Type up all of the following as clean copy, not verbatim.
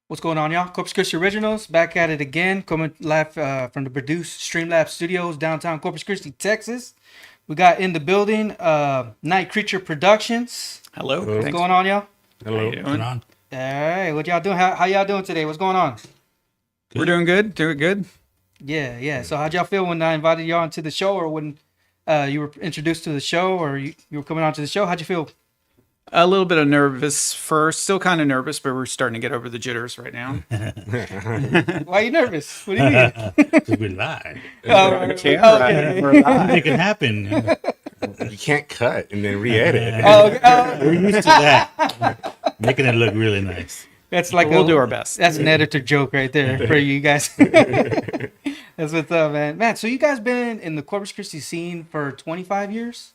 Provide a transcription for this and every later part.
What's going on, y'all? Corpus Christi Originals back at it again, coming live from the Produce Streamlab Studios, downtown Corpus Christi, Texas. We got in the building Night Creature Productions. Hello. Hello. What's Thanks. going on, y'all? How you Hello. doing? All right, what y'all doing? How y'all doing today? What's going on? We're doing good. Doing good. Yeah. So how'd y'all feel when I invited y'all into the show, or when you were introduced to the show, or you were coming on to the show? How'd you feel? A little bit of nervous first. Still kind of nervous, but we're starting to get over the jitters right now. Why are you nervous? What do you mean? Because we live. Oh, Okay. We're live. Make it happen. You can't cut and then re-edit. We're used to that. Making it look really nice. That's like We'll do our best. That's an editor joke right there for you guys. That's what's up, man. Man, so you guys been in the Corpus Christi scene for 25 years?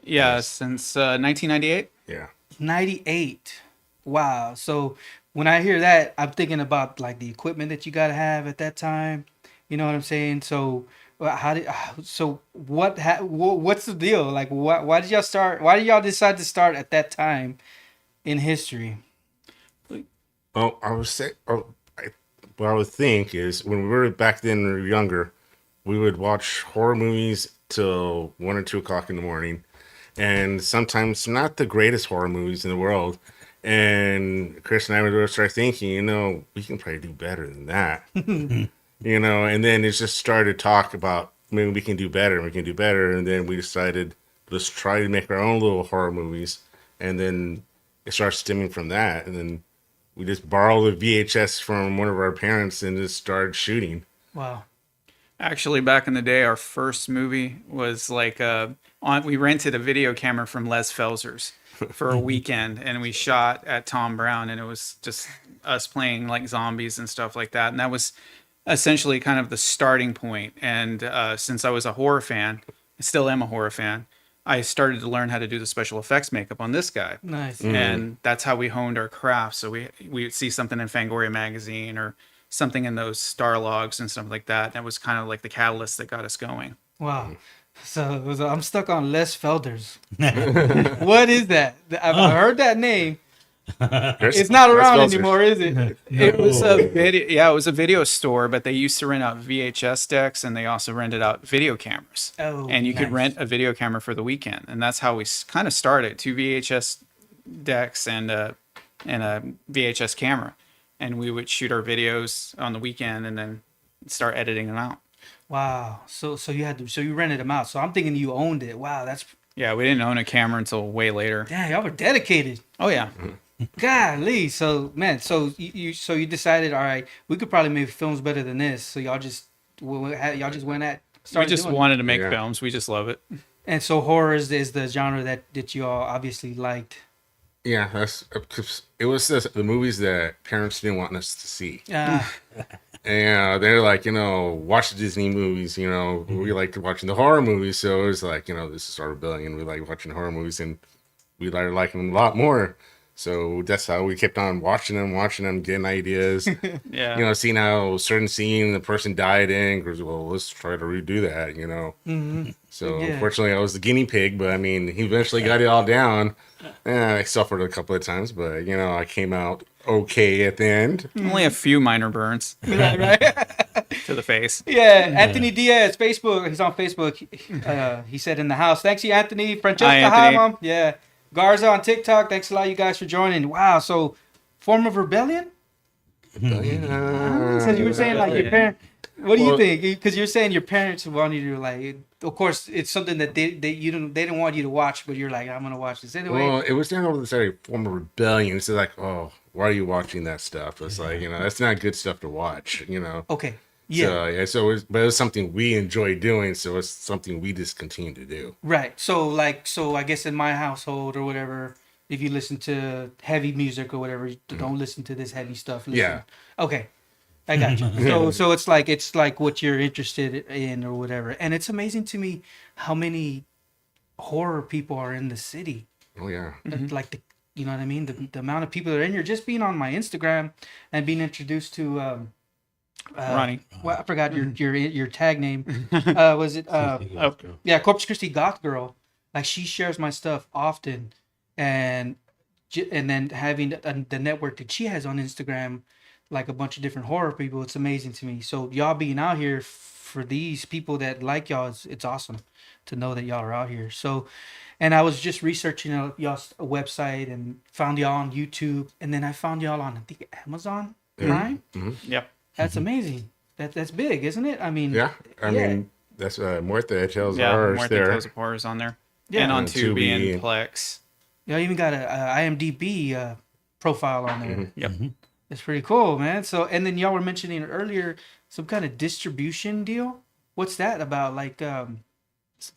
Yeah, since 1998. Yeah. 98. Wow. So when I hear that, I'm thinking about like the equipment that you got to have at that time. You know what I'm saying? So what's the deal? Like why did y'all start? Why did y'all decide to start at that time in history? Oh, I was say. Oh, what I would think is when we were back then, when we were younger, we would watch horror movies till 1 or 2 o'clock in the morning, and sometimes not the greatest horror movies in the world. And Chris and I would start thinking, we can probably do better than that. And then it just started to talk about maybe we can do better, and then we decided let's try to make our own little horror movies, and then it starts stemming from that, and then we just borrowed the VHS from one of our parents and just started shooting. Wow. Actually, back in the day, our first movie was like we rented a video camera from Les Felzer's for a weekend, and we shot at Tom Brown, and it was just us playing like zombies and stuff like that. And that was essentially kind of the starting point. And since I was a horror fan, I still am a horror fan, I started to learn how to do the special effects makeup on this guy. Nice. And that's how we honed our craft. So we would see something in Fangoria magazine or something in those star logs and stuff like that. That was kind of like the catalyst that got us going. Wow. So I'm stuck on Les Felders. What is that? I've heard that name. It's not around anymore, is it? It was a video. Yeah, it was a video store, but they used to rent out VHS decks, and they also rented out video cameras. Oh, and you could nice. rent a video camera for the weekend, and that's how we kind of started. 2 VHS decks and a VHS camera, and we would shoot our videos on the weekend and then start editing them out. Wow. So you rented them out. So I'm thinking you owned it. Wow, that's Yeah, we didn't own a camera until way later. damn, y'all were dedicated. Oh yeah. Golly. So man, so you decided, all right, we could probably make films better than this. So y'all just went at We started just doing it. wanted to make Yeah. films. We just love it. And so horror is the genre that you all obviously liked. Yeah, that's because it was the movies that parents didn't want us to see. And they're like, watch the Disney movies, we liked watching the horror movies. So it was like, this is our rebellion. We like watching horror movies, and we started liking them a lot more. So that's how we kept on watching them, getting ideas. Yeah. Seeing how certain scene the person died in, goes, well, let's try to redo that, Mm-hmm. So Yeah. unfortunately, I was the guinea pig, but I mean, he eventually got it all down. I suffered a couple of times, but I came out okay at the end. Only a few minor burns Right. to the face. Yeah, Anthony Diaz, Facebook. He's on Facebook. He said in the house. Thanks, you, Anthony. Francesca, Hi, hi, Anthony. mom. Yeah, Garza on TikTok. Thanks a lot, you guys, for joining. Wow. So, form of rebellion. So you were saying like your parents. What do you Well- think? Because you're saying your parents wanted you to like. Of course, it's something that they didn't want you to watch, but you're like, I'm gonna watch this anyway. Well, it was not necessarily a form of rebellion. It's like, oh, why are you watching that stuff? It's like, that's not good stuff to watch, Okay. Yeah. So it was something we enjoy doing, so it's something we just continue to do. Right. So I guess in my household or whatever, if you listen to heavy music or whatever, you don't listen to this heavy stuff. Listen. Yeah. Okay. I got you. So it's like what you're interested in or whatever. And it's amazing to me how many horror people are in the city. Oh yeah. Like you know what I mean? The amount of people that are in here, just being on my Instagram and being introduced to Ronnie. Well, I forgot your tag name. Was it yeah, Corpus Christi Goth Girl. Like she shares my stuff often, and then having the network that she has on Instagram, like a bunch of different horror people. It's amazing to me. So y'all being out here for these people that like y'all, it's awesome to know that y'all are out here. So, and I was just researching y'all's website and found y'all on YouTube, and then I found y'all on, I think, Amazon Prime. Yep. That's amazing. That's big, isn't it? I mean, Yeah, I Yeah. mean that's Muerte Tales of Yeah. Horrors More there. Tales of Horrors on there. Yeah. And on And Tubi Tubi. and Plex. y'all even got a IMDb profile on there. Yep. It's pretty cool, man. So, and then y'all were mentioning earlier some kind of distribution deal. What's that about? Like,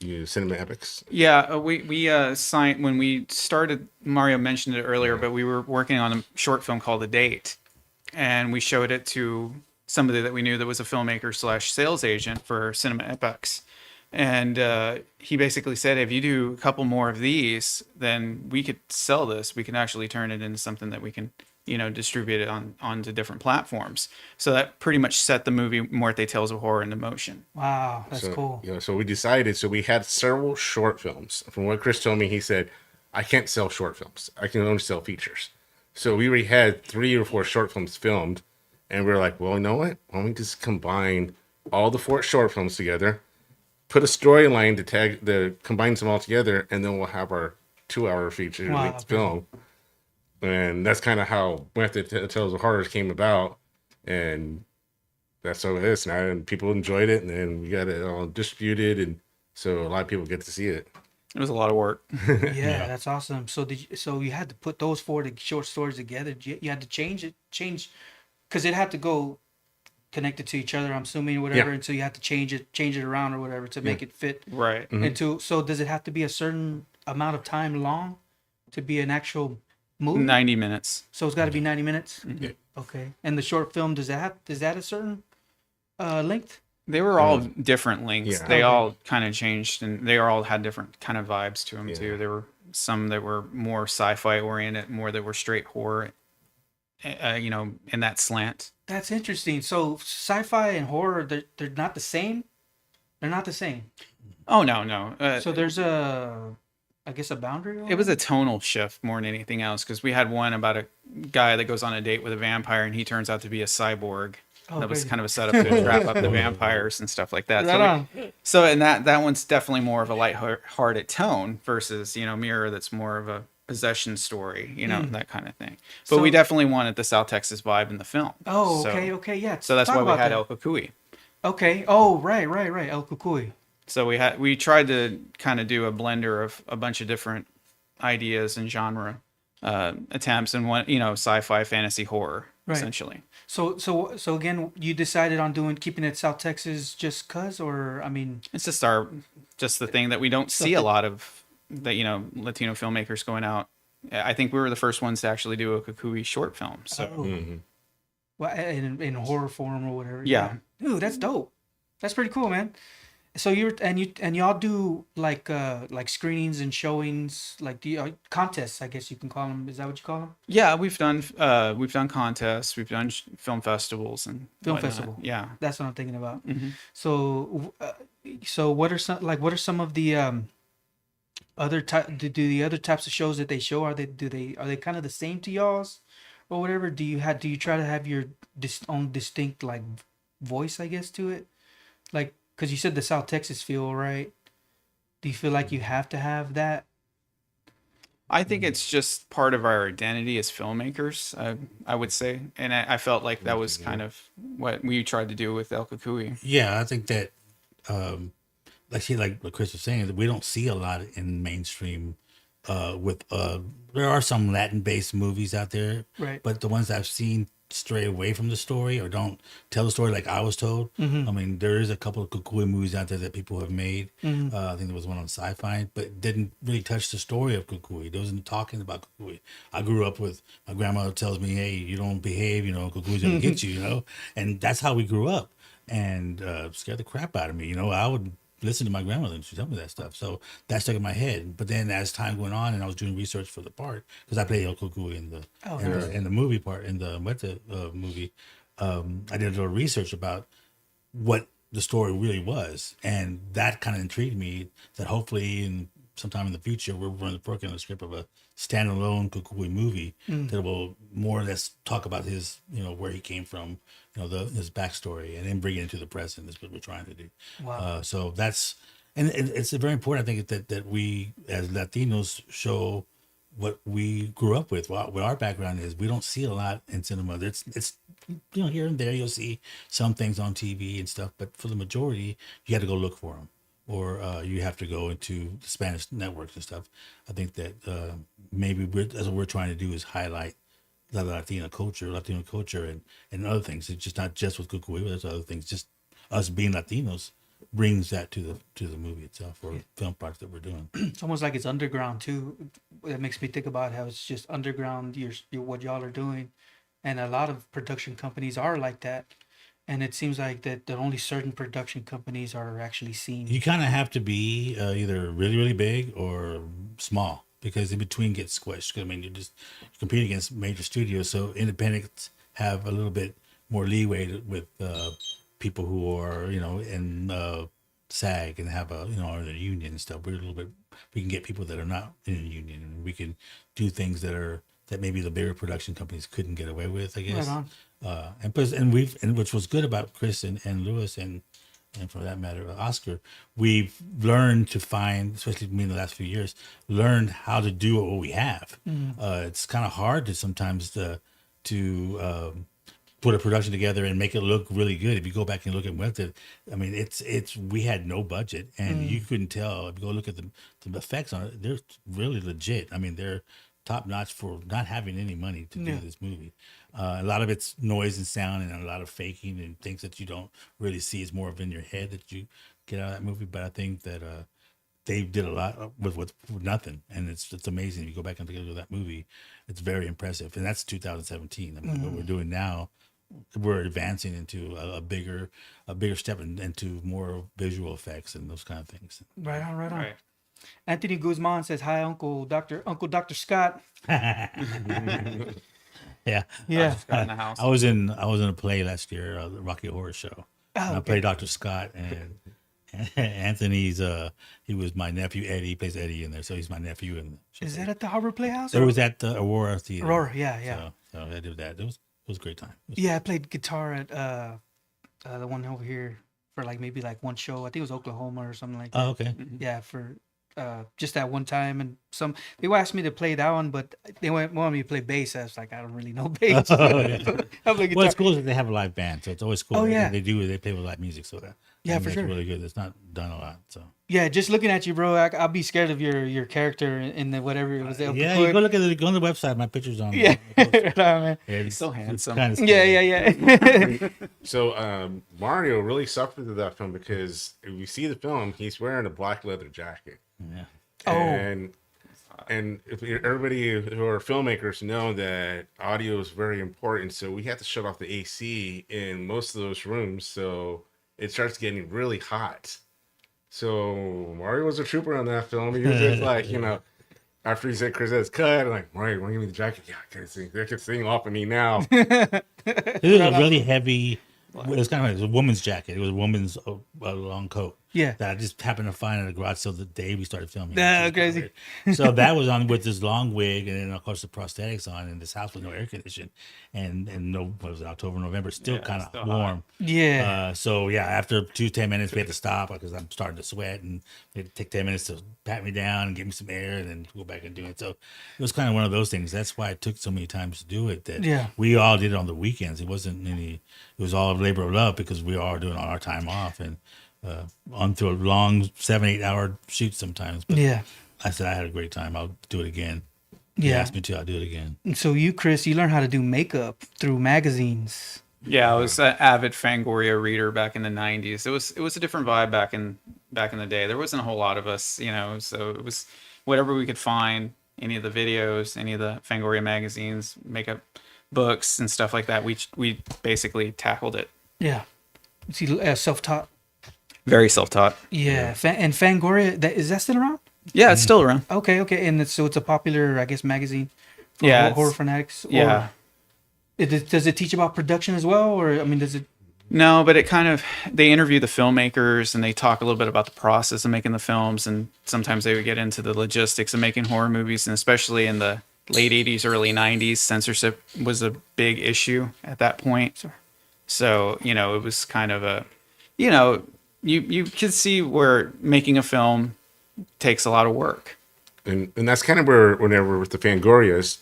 You Cinema Epics. Yeah, we signed when we started. Mario mentioned it earlier, but we were working on a short film called The Date, and we showed it to somebody that we knew that was a filmmaker slash sales agent for Cinema Epics, and he basically said, if you do a couple more of these, then we could sell this. We can actually turn it into something that we can, distribute it onto different platforms. So that pretty much set the movie Muerte Tales of Horror into motion. wow, that's So, cool. So we decided. So we had several short films. From what Chris told me, he said, "I can't sell short films. I can only sell features." So we already had 3 or 4 short films filmed, and we are like, "Well, you know what? Why don't we just combine all the 4 short films together, put a storyline to combines them all together, and then we'll have our 2-hour feature Wow, length okay. film." And that's kind of how Muerte Tales of Horrors came about, and that's how it is now. And people enjoyed it, and then we got it all distributed, and so a lot of people get to see it. It was a lot of work. Yeah, that's awesome. So so you had to put those 4 short stories together. You had to change because it had to go connected to each other. I'm assuming whatever, Yeah. and so you had to change it around or whatever to make it fit Right. into. So does it have to be a certain amount of time long to be an actual movie? 90 minutes. So it's got to be 90 minutes. Yeah. Okay. And the short film, is that a certain length? They were all different lengths. yeah. They Okay. all kind of changed, and they all had different kind of vibes to them Yeah. too. There were some that were more sci-fi oriented, more that were straight horror, in that slant. That's interesting. So sci-fi and horror, they're not the same. They're not the same. Oh no. So there's I guess a boundary. It was a tonal shift more than anything else, because we had one about a guy that goes on a date with a vampire, and he turns out to be a cyborg. Oh, That was crazy. kind of a setup to trap up the vampires and stuff like that. Right So, on. and that one's definitely more of a light-hearted tone versus, Mirror, that's more of a possession story, that kind of thing. But So- we definitely wanted the South Texas vibe in the film. Oh, So- okay, yeah. So that's Talk why we about had that. El Cucuy. Okay. Oh, right. El Cucuy. So we tried to kind of do a blender of a bunch of different ideas and genre attempts, and one, sci-fi, fantasy, horror, Right. essentially. So again, you decided on keeping it South Texas just cause, or I mean, It's just the thing that we don't see a lot of, that Latino filmmakers going out. I think we were the first ones to actually do a Cucuy short film. So oh, well, in horror form or whatever. Yeah. Dude, that's dope. That's pretty cool, man. So y'all do like screenings and showings, like contests, I guess you can call them. Is that what you call them? yeah, we've done contests, we've done film festivals and Film whatnot. festival. Yeah. That's what I'm thinking about. Mm-hmm. So what are some of the other do the other types of shows that they show, are they kind of the same to y'all's or whatever? Do you try to have your own distinct like voice, I guess, to it? Like, because you said the South Texas feel, right? Do you feel like you have to have that? I think it's just part of our identity as filmmakers, I would say. And I felt like that was kind of what we tried to do with El Cucuy. Yeah, I think that, like what Chris was saying, that we don't see a lot in mainstream. There are some Latin-based movies out there, Right. but the ones I've seen stray away from the story or don't tell the story like I was told. I mean, there is a couple of Cucuy movies out there that people have made. I think there was one on Sci-Fi, but didn't really touch the story of Cucuy. There wasn't talking about Cucuy. I grew up with my grandmother tells me, "Hey, you don't behave, Cucuy's gonna get you," and that's how we grew up, and scared the crap out of me. I would listen to my grandmother and she told me that stuff, so that stuck in my head. But then as time went on and I was doing research for the part, because I played El Cucuy in the movie part, in the Muerte movie, I did a little research about what the story really was, and that kind of intrigued me, that hopefully in sometime in the future, we're working on the script of a standalone Kukui movie that will more or less talk about his, where he came from, his backstory, and then bring it into the present is what we're trying to do. Wow. So that's, and it's very important, I think, that we as Latinos show what we grew up with. What our background is. We don't see a lot in cinema. It's here and there you'll see some things on TV and stuff, but for the majority, you have to go look for them, or you have to go into the Spanish networks and stuff. I think that maybe that's what we're trying to do is highlight the Latino culture, and other things. It's just not just with Kukui, but there's other things. Just us being Latinos brings that to the movie itself, or film project that we're doing. It's almost like it's underground too. That makes me think about how it's just underground. Your what y'all are doing, and a lot of production companies are like that. And it seems like that only certain production companies are actually seen. You kind of have to be either really, really big or small, because in between gets squished. 'Cause, I mean, you compete against major studios, so independents have a little bit more leeway with people who are, in SAG and have are in a union and stuff. We can get people that are not in a union, and we can do things that maybe the bigger production companies couldn't get away with, I guess. Right on. And which was good about Chris and Lewis and for that matter Oscar, we've learned to find, especially me in the last few years, learned how to do what we have. It's kind of hard to sometimes to put a production together and make it look really good. If you go back and look at what I mean, we had no budget, and you couldn't tell. If you go look at the effects on it, they're really legit. I mean, they're top notch for not having any money to do this movie. A lot of it's noise and sound, and a lot of faking and things that you don't really see. It's more of in your head that you get out of that movie. But I think that they did a lot with nothing, and it's amazing. If you go back and look at that movie, it's very impressive. And that's 2017. I mean, what we're doing now, we're advancing into a bigger step into more visual effects and those kind of things. Right on. Right. Anthony Guzman says, "Hi, Uncle Doctor Scott." Yeah. Scott in the house. I was in a play last year, the Rocky Horror Show. And I played Dr. Scott, and Anthony's he was my nephew Eddie. He plays Eddie in there, so he's my nephew. In the Is that at the Harbor Playhouse? It was at the Aurora Theater. Aurora, yeah. So I did that. It was a great time. Yeah, I played guitar at the one over here for maybe one show. I think it was Oklahoma or something like that. Oh, okay. Yeah, for just that one time, and they asked me to play that one, but they wanted me to play bass. I was like, I don't really know bass. Oh, yeah. I play guitar. Well, it's cool that they have a live band, so it's always cool. Oh, yeah. They play with live music, so for sure. really good. It's not done a lot, so. Yeah, just looking at you, bro, I'll be scared of your character in the whatever it was. Yeah, you go look at go on the website. My picture's on. Yeah, right on, man. Yeah, He's so handsome. Kind of Yeah. So Mario really suffered through that film because if you see the film, he's wearing a black leather jacket. Yeah. And if everybody who are filmmakers know that audio is very important, so we had to shut off the AC in most of those rooms, so it starts getting really hot. So Mario was a trooper on that film. He was just like, after he said Chris has cut, I'm like, Mario, want to give me the jacket? Yeah, I can't sing. They can sing off of me now. It was a really heavy. It was kind of like a woman's jacket. It was a woman's long coat. Yeah. That I just happened to find in the garage sale the day we started filming. Nah, crazy. So that was on with this long wig, and then of course the prosthetics on, in this house with no air conditioning, and no, what was it, October, November, still kind of warm. Yeah. So yeah, after 10 minutes, we had to stop because I'm starting to sweat, and they had to take 10 minutes to pat me down and give me some air, and then go back and do it. So it was kind of one of those things. That's why it took so many times to do it. That we all did it on the weekends. It wasn't any. It was all labor of love because we are doing all our time off and. On through a long 7-8 hour shoot sometimes. But I said I had a great time. I'll do it again. He asked me to. I'll do it again. So you, Chris, you learned how to do makeup through magazines. Yeah, I was an avid Fangoria reader back in the '90s. It was a different vibe back in the day. There wasn't a whole lot of us, so it was whatever we could find. Any of the videos, any of the Fangoria magazines, makeup books, and stuff like that. We basically tackled it. Yeah. See, self-taught. Very self-taught. Yeah. And Fangoria, is that still around? Yeah, it's still around. Okay. And it's a popular, I guess, magazine for horror fanatics? Yeah. Does it teach about production as well? Or, I mean, does it... No, but it kind of, they interview the filmmakers and they talk a little bit about the process of making the films, and sometimes they would get into the logistics of making horror movies, and especially in the late 80s, early 90s, censorship was a big issue at that point. So, it was kind of a, you could see where making a film takes a lot of work. And that's kind of where, whenever with the Fangorias,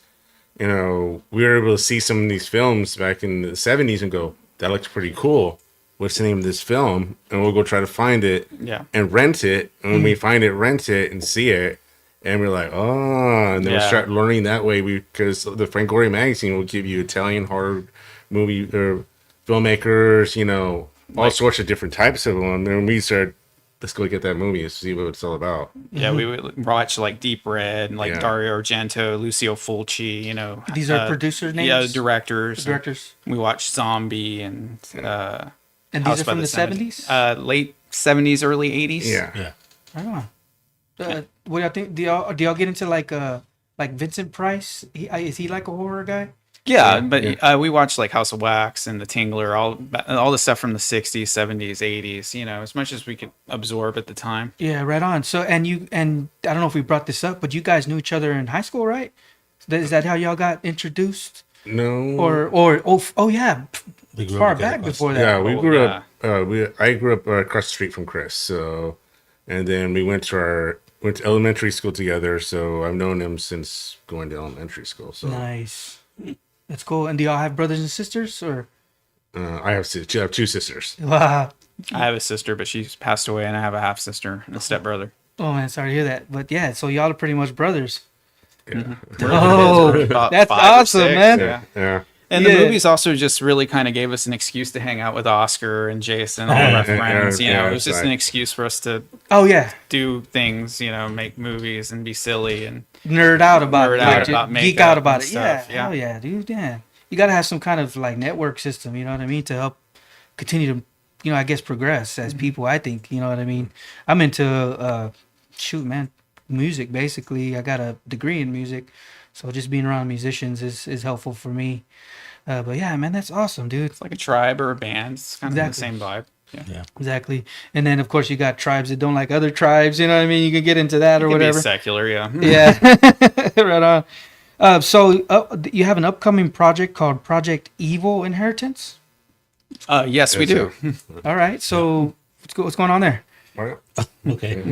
we were able to see some of these films back in the 70s and go, that looks pretty cool. What's the name of this film? And we'll go try to find it and rent it. And when we find it, rent it and see it. And we're like, oh, and then we start learning that way because the Fangoria magazine will give you Italian horror movie or filmmakers, all sorts of different types of them. And we started, let's go get that movie and see what it's all about. Yeah, we would watch like Deep Red and like Dario Argento, Lucio Fulci, These are producer names? Yeah, directors. Directors. We watched Zombie and and these are from the 70s? Late 70s, early 80s. Yeah. Right on. What do y'all think? Do y'all get into like Vincent Price? Is he like a horror guy? Yeah, but we watched like House of Wax and The Tingler, all the stuff from the 60s, 70s, 80s, as much as we could absorb at the time. Yeah, right on. So, and I don't know if we brought this up, but you guys knew each other in high school, right? Is that how y'all got introduced? No. Oh yeah, far back before that. Yeah, we grew up. I grew up across the street from Chris. So, and then we went to elementary school together. So I've known him since going to elementary school. So nice. That's cool. And do y'all have brothers and sisters, or? I have two sisters. Wow. I have a sister, but she's passed away, and I have a half sister and a stepbrother. Oh man, sorry to hear that. But yeah, so y'all are pretty much brothers. Yeah. Oh, that's awesome, man. Yeah. And the movies also just really kind of gave us an excuse to hang out with Oscar and Jason, all of our friends. It was just an excuse for us to do things, make movies and be silly and nerd out about geek out about it. Stuff. Yeah, hell yeah, dude. Yeah, you got to have some kind of like network system. You know what I mean, to help continue to, I guess, progress as people. I think, you know what I mean. I'm into music basically. I got a degree in music, so just being around musicians is helpful for me. But yeah, man, that's awesome, dude. It's like a tribe or a band. It's kind of the same vibe. Yeah, exactly. And then of course you got tribes that don't like other tribes. You know what I mean? You can get into that or whatever. Be secular, yeah. Yeah, right on. So you have an upcoming project called Project Evil Inheritance. Yes, we do. All right. So what's going on there? Okay.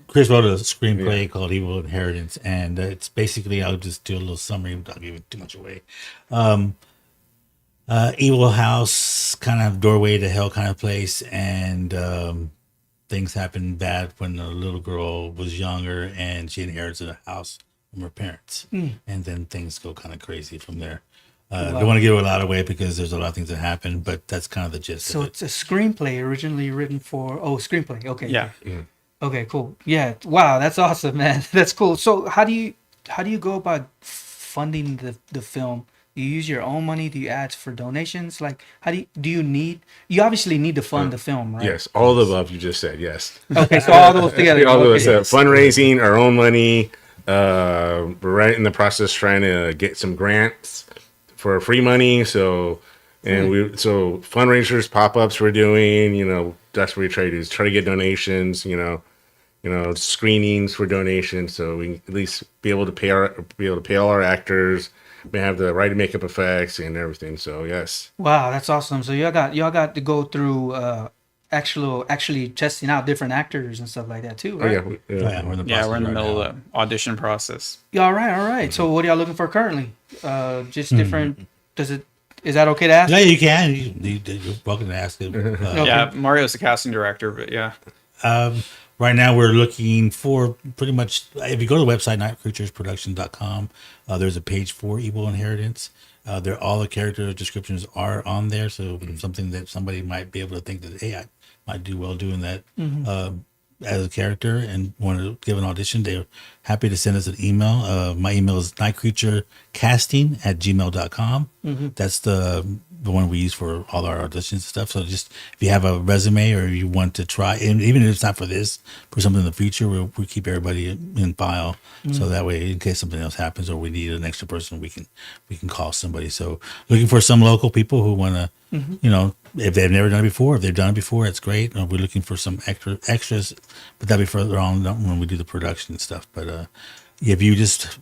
Chris wrote a screenplay called Evil Inheritance, and it's basically, I'll just do a little summary. I'll give it too much away. Evil house, kind of doorway to hell kind of place, and things happen bad when the little girl was younger, and she inherits a house from her parents, and then things go kind of crazy from there. Don't want to give a lot away because there's a lot of things that happen, but that's kind of the gist. So it's a screenplay originally written for screenplay. Okay. Yeah. Okay, cool. Yeah. Wow, that's awesome, man. That's cool. So how do you go about funding the film? Do you use your own money? Do you ask for donations? Like, how do you obviously need to fund the film, right? Yes, all of the above you just said. Yes. Okay, so all those together. All those fundraising, our own money. We're right in the process trying to get some grants for free money. So fundraisers, pop-ups we're doing. That's what we try to do, is try to get donations. Screenings for donations, so we can at least be able to pay all our actors. We have the right makeup effects and everything. So yes. Wow, that's awesome. So y'all got to go through actually testing out different actors and stuff like that too, right? We're in the middle of the audition process. Yeah, all right. Mm-hmm. So what are y'all looking for currently? Just different. Is that okay to ask? Yeah, you can. You're welcome to ask it. Okay. Yeah, Mario's the casting director, but yeah. Right now, we're looking for pretty much, if you go to the website, nightcreaturesproduction.com, there's a page for Evil Inheritance. All the character descriptions are on there. So something that somebody might be able to think that, hey, I might do well doing that as a character and want to give an audition, they're happy to send us an email. My email is nightcreaturecasting@gmail.com. That's the the one we use for all our auditions and stuff. So just if you have a resume or you want to try, and even if it's not for this, for something in the future, we keep everybody in file. So that way, in case something else happens or we need an extra person, we can call somebody. So looking for some local people who want to, you know, if they've never done it before, if they've done it before, it's great. We're looking for some extras, but that'll be further on when we do the production and stuff. But if you just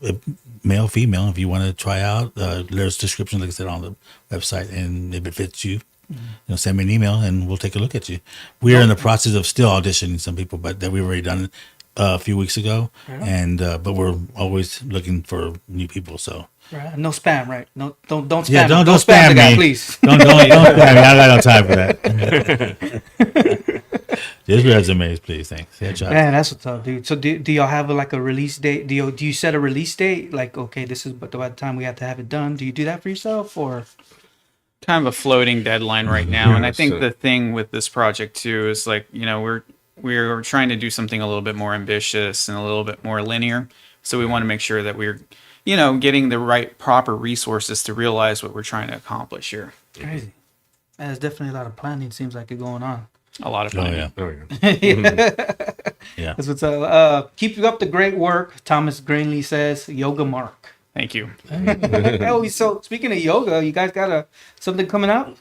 male, female, if you want to try out, there's descriptions, like I said, on the website, and if it fits you, you know, send me an email and we'll take a look at you. We're in the process of still auditioning some people, but that we've already done a few weeks ago, and but we're always looking for new people. So. Right. No spam, right? No, don't spam. Yeah, don't spam the spam guy, me. please. Don't spam me. I got no time for that. Just resumes, please. Thanks. Headshots. Man, that's what's up, dude. So do y'all have like a release date? Do you set a release date? Like, okay, this is by the time we have to have it done. Do you do that for yourself, or? Kind of a floating deadline right now. And I think so- the thing with this project too is, like, you know, we're trying to do something a little bit more ambitious and a little bit more linear. So we want to make sure that we're, you know, getting the right proper resources to realize what we're trying to accomplish here. Crazy. And there's definitely a lot of planning. Seems like it going on. A lot of Oh fun. yeah. Oh, yeah. Yeah. That's what's up. Keep up the great work. Thomas Greenlee says, Yoga Mark. Thank you. Oh, so speaking of yoga, you guys got something coming out?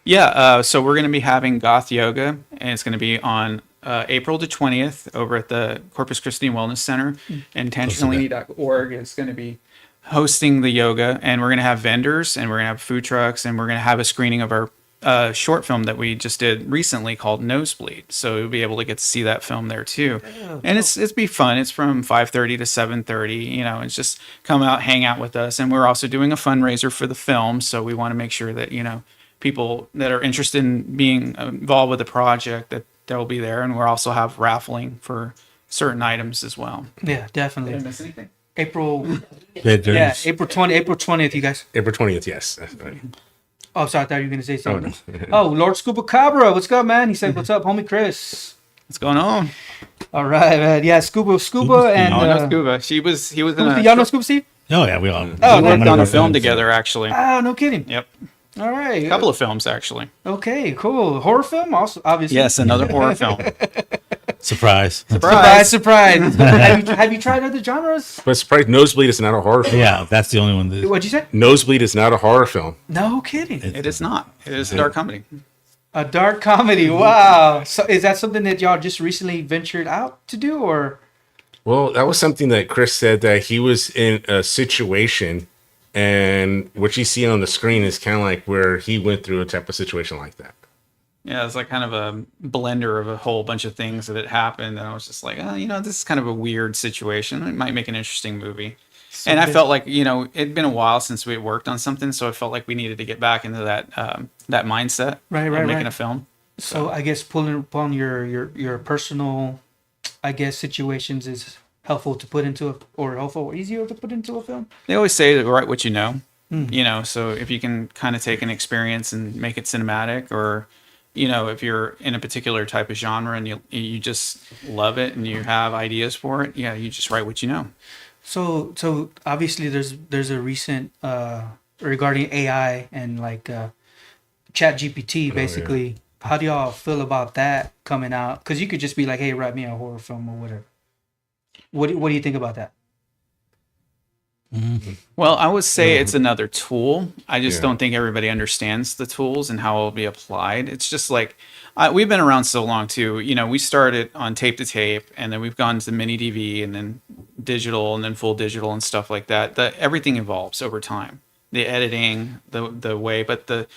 Yeah, so we're going to be having Goth Yoga, and it's going to be on April the 20th over at the Corpus Christi Wellness Center. And tangentalini.org is going to be hosting the yoga, and we're going to have vendors, and we're going to have food trucks, and we're going to have a screening of our short film that we just did recently called Nosebleed. So you'll be able to get to see that film there too. And it's be fun. It's from 5:30 to 7:30. You know, it's just come out, hang out with us. And we're also doing a fundraiser for the film, so we want to make sure that, you know, people that are interested in being involved with the project, that they'll be there. And we'll also have raffling for certain items as well. Yeah, Did I definitely. miss anything? April Yeah, April 20th, you guys. April 20th, yes. That's right. Oh, sorry, I thought you were gonna say something. no. Oh, Lord Scuba Cabra, what's up, man? He said, "What's up, homie Chris?" What's going on? All right, man. Yeah, Scuba, and Oh, no, Scuba. He was in a y'all know Scuba Steve? Oh yeah, we all. Oh, we no, worked no, on no, a film together, actually. Oh, no kidding. Yep. All right. A couple of films, actually. Okay, cool. Horror film, also obviously. Yes, another horror film. Surprise. Surprise. have you tried other genres? But surprise, Nosebleed is not a horror film. Yeah, that's the only one. That, What'd you say? Nosebleed is not a horror film. No kidding. It is not. It is a dark comedy. A dark comedy. Wow. So is that something that y'all just recently ventured out to do, or? Well, that was something that Chris said, that he was in a situation, and what you see on the screen is kind of like where he went through a type of situation like that. Yeah, it's like kind of a blender of a whole bunch of things that had happened. And I was just like, oh, you know, this is kind of a weird situation. It might make an interesting movie. And I felt like, you know, it'd been a while since we had worked on something. So I felt like we needed to get back into that that mindset Right, of right, making right. a film. So I guess pulling upon your personal, I guess, situations is helpful to put into helpful or easier to put into a film. They always say to write what you know, you know, so if you can kind of take an experience and make it cinematic, or, you know, if you're in a particular type of genre and you just love it and you have ideas for it, yeah, you just write what you know. So obviously there's a recent regarding AI and like Chat GPT basically. How do y'all feel about that coming out? Because you could just be like, hey, write me a horror film or whatever. What do you think about that? Well, I would say it's another tool. I just Yeah. don't think everybody understands the tools and how it'll be applied. It's just like, we've been around so long too. You know, we started on tape to tape, and then we've gone to mini DV, and then digital, and then full digital and stuff like that. That everything evolves over time. The editing, the way, but the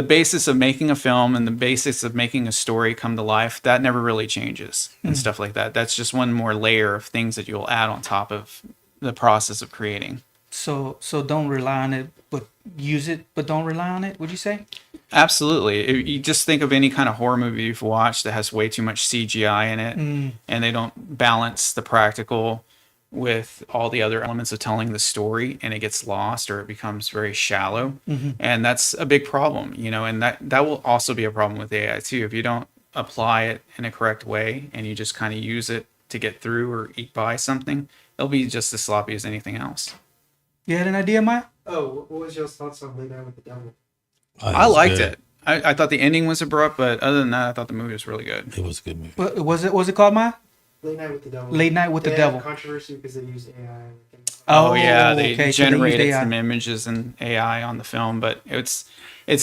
basis of making a film and the basis of making a story come to life, that never really changes and stuff like that. That's just one more layer of things that you'll add on top of the process of creating. So don't rely on it, but use it, but don't rely on it. Would you say? Absolutely. You just think of any kind of horror movie you've watched that has way too much CGI in it, and they don't balance the practical with all the other elements of telling the story, and it gets lost or it becomes very shallow. And that's a big problem, you know, and that will also be a problem with AI too. If you don't apply it in a correct way and you just kind of use it to get through or eke by something, it'll be just as sloppy as anything else. You had an idea, Maya? Oh, what was your thoughts on Lay Down with the Devil? I was liked good. it. I thought the ending was abrupt, but other than that, I thought the movie was really good. It was a good movie. What was it called, Ma? Late Night with the Devil. Late Night with the They Devil. had controversy because they used AI. Oh, yeah, they okay, so they used generated AI. some images and AI on the film, but it's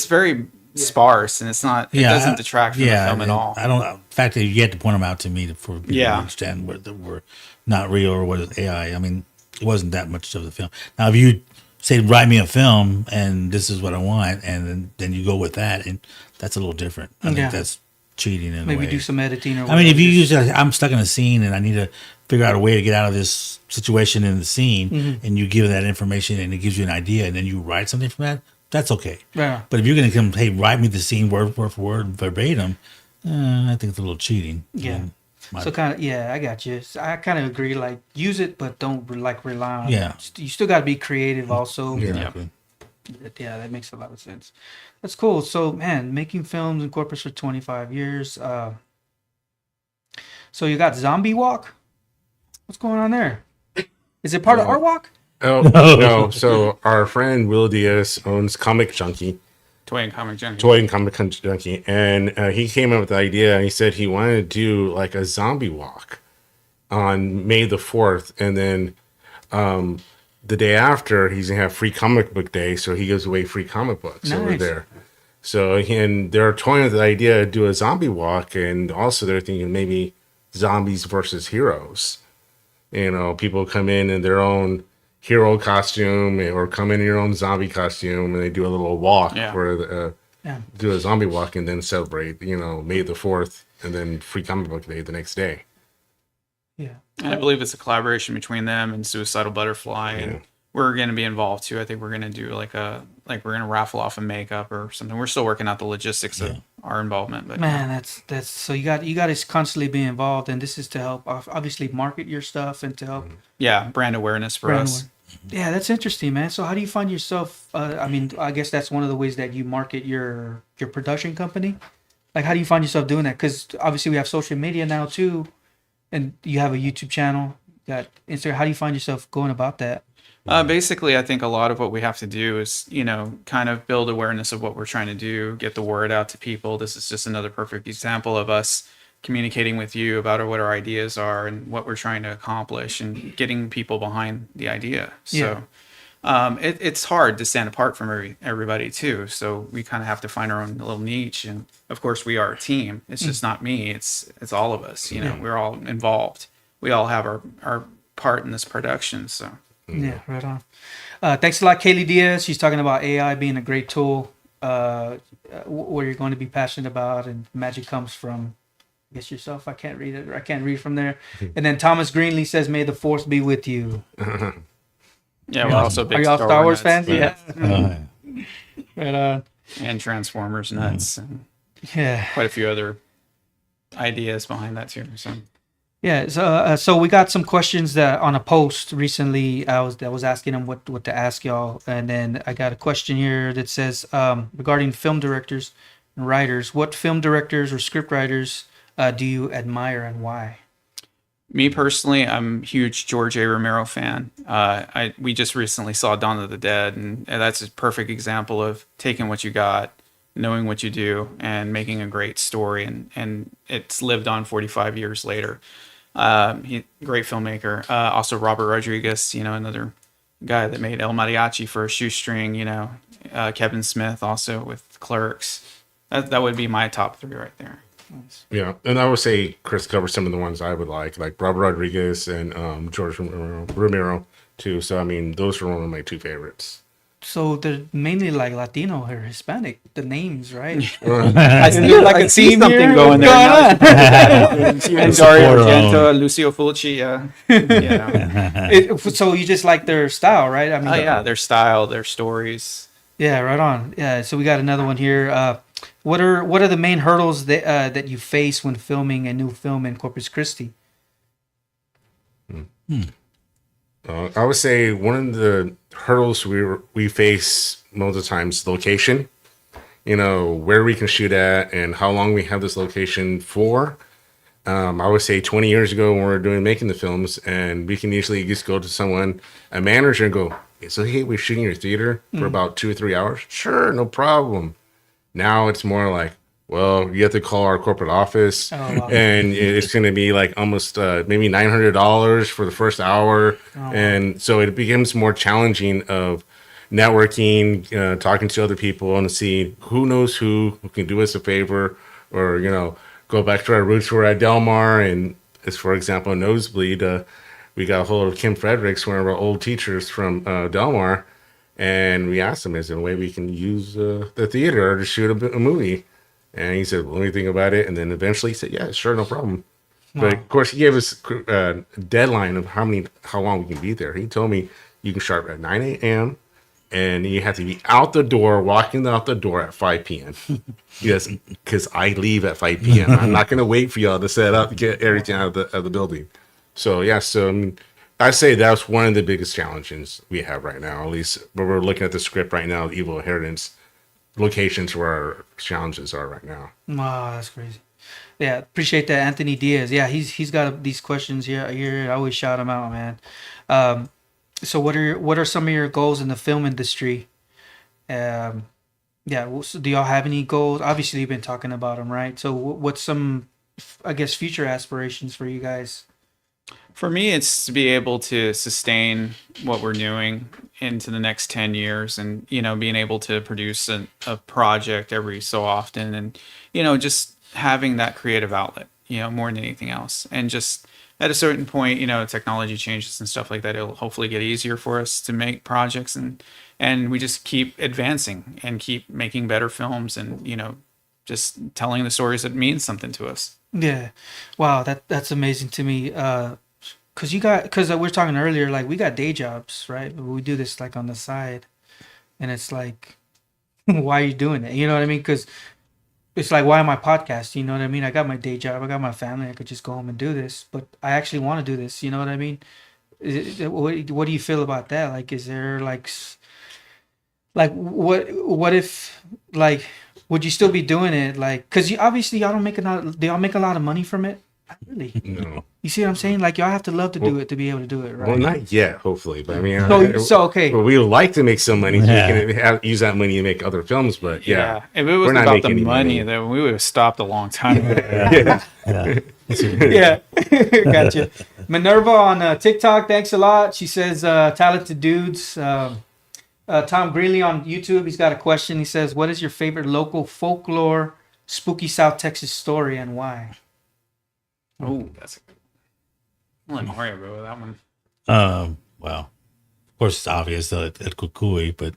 very sparse and it doesn't detract from the film at and all. I don't. In fact, you had to point them out to me for people Yeah. to understand what that were not real or what is AI. I mean, it wasn't that much of the film. Now, if you say write me a film and this is what I want, and then you go with that, and that's a little different. I Yeah. think that's cheating in a Maybe way. do some editing or I mean, if you whatever. use, I'm stuck in a scene and I need to figure out a way to get out of this situation in the scene, Mm-hmm. and you give that information and it gives you an idea, and then you write something from that, that's okay. Yeah. But if you're going to come, hey, write me the scene word for word, verbatim, I think it's a little cheating. Yeah. My- So kind of, yeah, I got you. So I kind of agree. Like, use it, but don't like rely on. Yeah. it. You still got to be creative, also. Exactly. Yeah, that makes a lot of sense. That's cool. So, man, making films in Corpus for 25 years. So you got Zombie Walk. What's going on there? Is it part of Art Walk? Oh no! So our friend Will Diaz owns Comic Junkie, Toy and Comic Junkie. Toy and Comic Junkie, and he came up with the idea. And he said he wanted to do like a zombie walk on May the 4th, and then the day after he's gonna have free comic book day, so he gives away free comic books over Nice. there. So and they're toying with the idea to do a zombie walk, and also they're thinking maybe zombies versus heroes. You know, people come in their own hero costume or come in your own zombie costume, and they do a little walk Yeah. for the Yeah. do a zombie walk and then celebrate, May the 4th and then free comic book day the next day. Yeah. And I believe it's a collaboration between them and Suicidal Butterfly, and we're going to be involved too. I think we're going to do we're going to raffle off a makeup or something. We're still working out the logistics of our involvement, but Man, that's so you got to constantly be involved, and this is to help obviously market your stuff and to help yeah, brand awareness for brand us. aware. Yeah, that's interesting, man. So how do you find yourself? I mean, I guess that's one of the ways that you market your production company. Like, how do you find yourself doing that? Because obviously we have social media now too, and you have a YouTube channel, you got Instagram. How do you find yourself going about that? Basically, I think a lot of what we have to do is, kind of build awareness of what we're trying to do, get the word out to people. This is just another perfect example of us communicating with you about what our ideas are and what we're trying to accomplish and getting people behind the idea. So it's hard to stand apart from everybody too. So we kind of have to find our own little niche. And of course we are a team. It's just not me. It's all of us, we're all involved. We all have our part in this production. So. Yeah, right on. Thanks a lot, Kaylee Diaz. She's talking about AI being a great tool, what you're going to be passionate about, and magic comes from, I guess, yourself. I can't read it, or I can't read from there. And then Thomas Greenlee says, "May the force be with you." Yeah, we're also big Are y'all Star Wars nuts, fans? but- Yeah. Right on. And Transformers nuts, and Yeah. quite a few other ideas behind that too. So. Yeah, so we got some questions that on a post recently. I was asking them what to ask y'all, and then I got a question here that says regarding film directors and writers. What film directors or script writers do you admire and why? Me personally, I'm a huge George A. Romero fan. We just recently saw Dawn of the Dead, and that's a perfect example of taking what you got, knowing what you do, and making a great story, and it's lived on 45 years later. Great filmmaker. Also Robert Rodriguez, another guy that made El Mariachi for a Shoestring. Kevin Smith also with Clerks. That would be my top three right there. Yeah, and I would say Chris covered some of the ones I would like Robert Rodriguez and George Romero too. So I mean, those are one of my two favorites. So they're mainly like Latino or Hispanic. The names, right? I like a see theme something here? going there. What's And Dario Support our Argento, Lucio Fulci. Yeah. So you just like their style, right? I mean, Oh yeah, their style, their stories. Yeah, right on. Yeah, so we got another one here. What are the main hurdles that you face when filming a new film in Corpus Christi? I would say one of the hurdles we face most of the time is location. Where we can shoot at and how long we have this location for. I would say 20 years ago when we were making the films, and we can usually just go to someone, a manager, and go, "So hey, we're shooting your theater for about 2 or 3 hours. Sure, no problem." Now it's more like, well, you have to call our corporate office, Oh, wow. and it's going to be like almost maybe $900 for the first hour, and so it becomes more challenging of networking, talking to other people, and see who knows who can do us a favor, or go back to our roots. We're at Del Mar, and as for example, Nosebleed, we got a hold of Kim Fredericks, one of our old teachers from Del Mar, and we asked him, is there a way we can use the theater to shoot a movie? And he said, well, let me think about it. And then eventually he said, yeah, sure, no problem. But of course, he gave us a deadline of how long we can be there. He told me you can start at 9 a.m. and you have to be out the door, walking out the door at 5 p.m. Yes, because I leave at 5 p.m. I'm not going to wait for y'all to set up, get everything out of the building. So, yeah, I'd say that's one of the biggest challenges we have right now, at least when we're looking at the script right now, Evil Inheritance, locations where our challenges are right now. Wow, that's crazy. Yeah, appreciate that, Anthony Diaz. Yeah, he's got these questions here. I always shout him out, man. So what are some of your goals in the film industry? Yeah, so do y'all have any goals? Obviously, you've been talking about them, right? So what's some, I guess, future aspirations for you guys? For me, it's to be able to sustain what we're doing into the next 10 years and, being able to produce a project every so often and, just having that creative outlet, more than anything else. And just at a certain point, technology changes and stuff like that. It'll hopefully get easier for us to make projects and we just keep advancing and keep making better films and, just telling the stories that mean something to us. Yeah, wow, that's amazing to me. Because we were talking earlier, like we got day jobs, right? But we do this like on the side, and it's like, why are you doing it? You know what I mean? Because it's like, why am I podcasting? You know what I mean? I got my day job, I got my family, I could just go home and do this, but I actually want to do this. You know what I mean? What do you feel about that? Like, is there like what if like would you still be doing it? Like, because obviously y'all don't make do y'all make a lot of money from it? Not really. No. You see what I'm saying? Like, y'all have to love to do it to be able to do it, right? Well, not yet, hopefully. But I mean, okay. Well, we would like to make some money so we can use that money to make other films. But yeah, if it was we're not about the making any money, then we would have stopped a long time ago. Yeah. Gotcha. Minerva on TikTok, thanks a lot. She says, talented dudes. Tom Greenlee on YouTube, he's got a question. He says, what is your favorite local folklore spooky South Texas story and why? Oh, that's a good one. I'll let Mario go with that one. Well, of course it's obvious at Kukui, but